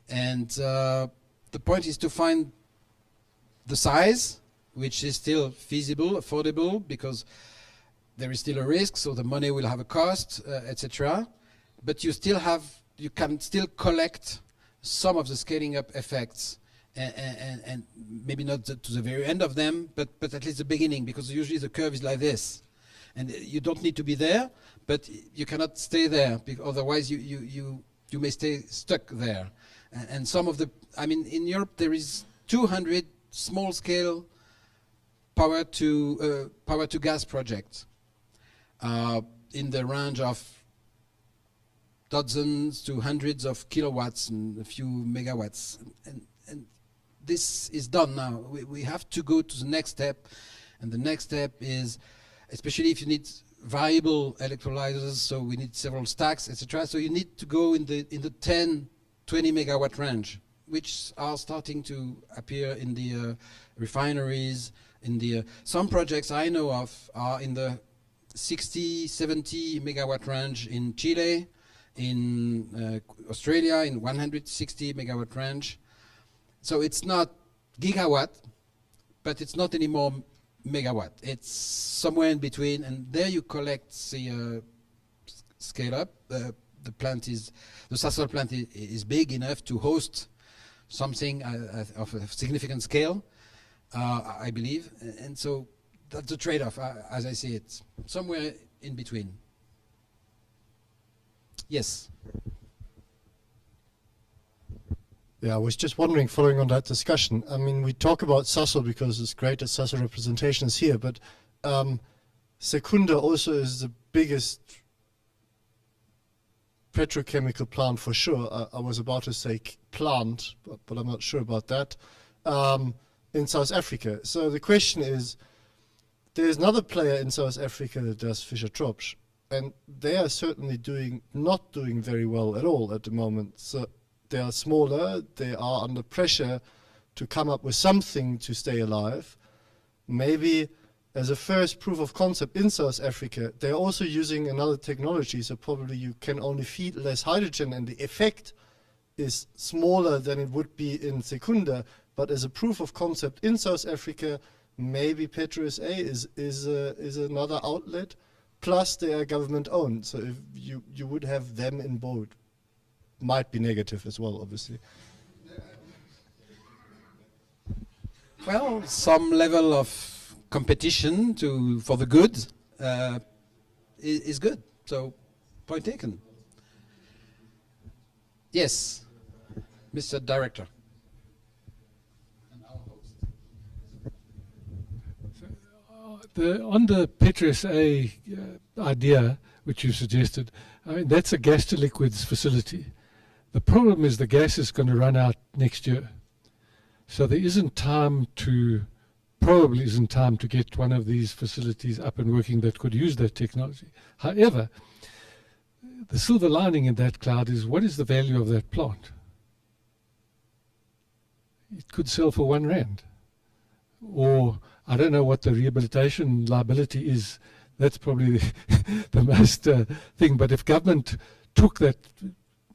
And the point is to find the size, which is still feasible, affordable, because there is still a risk, so the money will have a cost, etc. But you can still collect some of the scaling up effects, and maybe not to the very end of them, but at least the beginning, because usually the curve is like this. And you don't need to be there, but you cannot stay there, otherwise you may stay stuck there. And some of in Europe there is 200 small-scale power to gas projects in the range of dozens to hundreds of kilowatts and a few megawatts. And this is done now. We have to go to the next step, and the next step is, especially if you need variable electrolyzers, so we need several stacks, etc. So you need to go in the 10, 20 megawatt range, which are starting to appear in the refineries. Some projects I know of are in the 60, 70 megawatt range in Chile, in Australia, in 160 megawatt range. So it's not gigawatt, but it's not anymore megawatt. It's somewhere in between, and there you collect the scale up. The Sasol plant is big enough to host something of a significant scale, I believe, and so that's the trade-off, as I see it, somewhere in between. Yes. Yeah, I was just wondering, following on that discussion, I mean, we talk about Sasol because it's great that Sasol representation is here, but Secunda also is the biggest petrochemical plant for sure. I was about to say plant, but I'm not sure about that, in South Africa. So the question is, there's another player in South Africa that does Fischer-Tropsch, and they are certainly not doing very well at all at the moment. So they are smaller, they are under pressure to come up with something to stay alive. Maybe as a first proof of concept in South Africa, they're also using another technology, so probably you can only feed less hydrogen and the effect is smaller than it would be in Secunda. But as a proof of concept in South Africa, maybe PetroSA is another outlet, plus they are government owned. So if you would have them in bold. Might be negative as well, obviously. Well, some level of competition for the good is good. So, point taken. Yes, Mr. Director. On the PetroSA idea, which you suggested, I mean, that's a gas to liquids facility. The problem is the gas is going to run out next year. So there probably isn't time to get one of these facilities up and working that could use that technology. However, the silver lining in that cloud is, what is the value of that plant? It could sell for R1. Or I don't know what the rehabilitation liability is. That's probably the most thing. But if government took that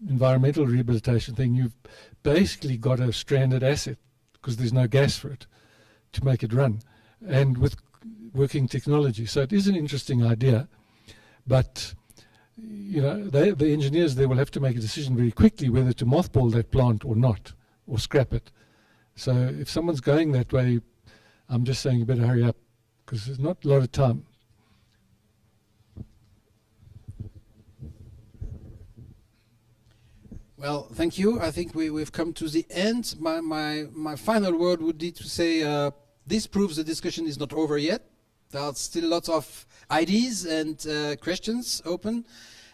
environmental rehabilitation thing, you've basically got a stranded asset because there's no gas for it to make it run, and with working technology. So it is an interesting idea, but the engineers there will have to make a decision very quickly whether to mothball that plant or not, or scrap it. So if someone's going that way, I'm just saying you better hurry up, because there's not a lot of time. Well, thank you. I think we've come to the end. My final word would be to say this proves the discussion is not over yet. There are still lots of ideas and questions open.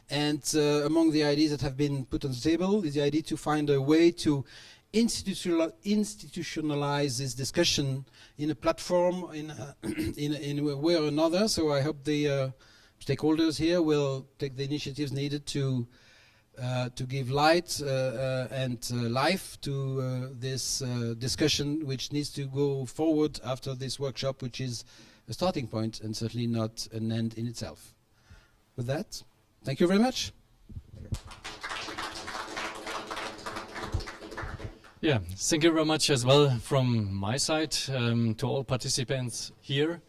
And among the ideas that have been put on the table is the idea to find a way to institutionalize this discussion in a platform, in a way or another. So I hope the stakeholders here will take the initiatives needed to give light and life to this discussion, which needs to go forward after this workshop, which is a starting point and certainly not an end in itself. With that, thank you very much. Yeah, thank you very much as well from my side to all participants here,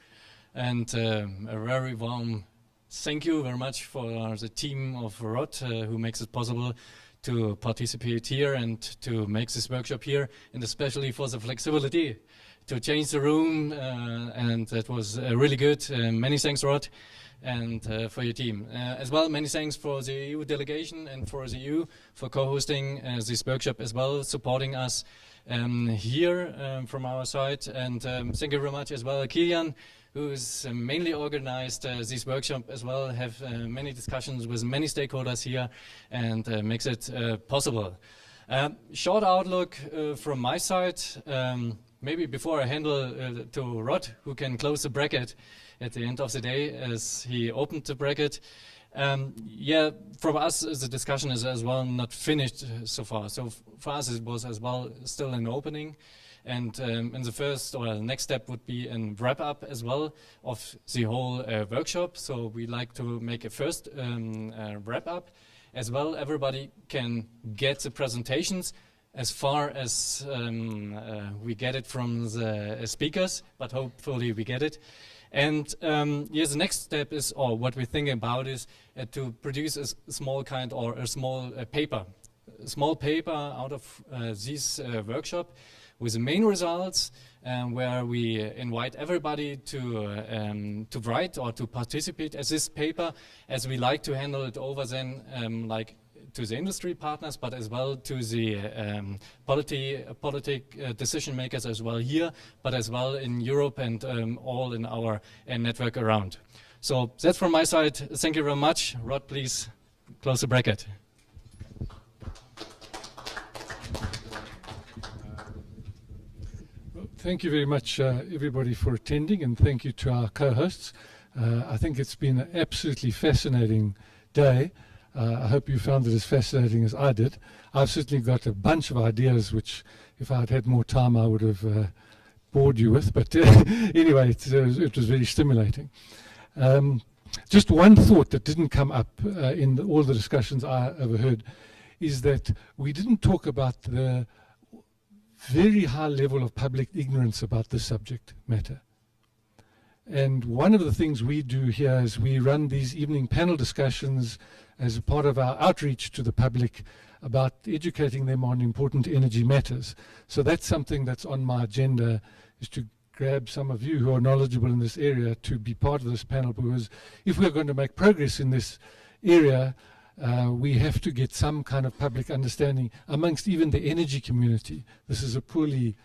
and a very warm thank you very much for the team of ROD who makes it possible to participate here and to make this workshop here, and especially for the flexibility to change the room, and that was really good. Many thanks, Rod, and for your team. As well, many thanks for the EU delegation and for the EU for co-hosting this workshop as well, supporting us here from our side. And thank you very much as well, Kilian, who's mainly organized this workshop as well, have many discussions with many stakeholders here, and makes it possible. Short outlook from my side, maybe before I handle to Rod, who can close the bracket at the end of the day as he opened the bracket. Yeah, from us the discussion is as well not finished so far. So for us it was as well still an opening. And in the first or the next step would be a wrap up as well of the whole workshop. So we like to make a first wrap up as well. Everybody can get the presentations as far as we get it from the speakers, but hopefully we get it. And yes, the next step is, or what we're thinking about is to produce a small kind or a small paper. A small paper out of this workshop with the main results, where we invite everybody to write or to participate as this paper, as we like to handle it over then like to the industry partners, but as well to the politic decision makers as well here, but as well in Europe and all in our network around. So that's from my side. Thank you very much. Rod, please close the bracket. Thank you very much, everybody, for attending, and thank you to our co-hosts. I think it's been an absolutely fascinating day. I hope you found it as fascinating as I did. I've certainly got a bunch of ideas which, if I'd had more time, I would have bored you with. But anyway, it was very stimulating. Just one thought that didn't come up in all the discussions I overheard is that we didn't talk about the very high level of public ignorance about this subject matter. And one of the things we do here is we run these evening panel discussions as a part of our outreach to the public about educating them on important energy matters. So that's something that's on my agenda, is to grab some of you who are knowledgeable in this area to be part of this panel, because if we're going to make progress in this area, we have to get some kind of public understanding amongst even the energy community. This is a poorly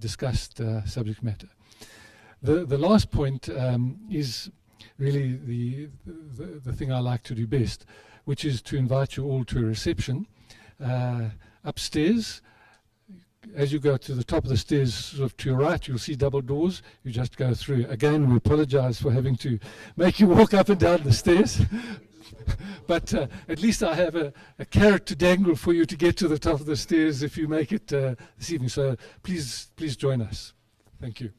discussed subject matter. The last point is really the thing I like to do best, which is to invite you all to a reception upstairs. As you go to the top of the stairs, sort of to your right, you'll see double doors. You just go through. Again, we apologize for having to make you walk up and down the stairs. But at least I have a carrot to dangle for you to get to the top of the stairs if you make it this evening. So please join us. Thank you.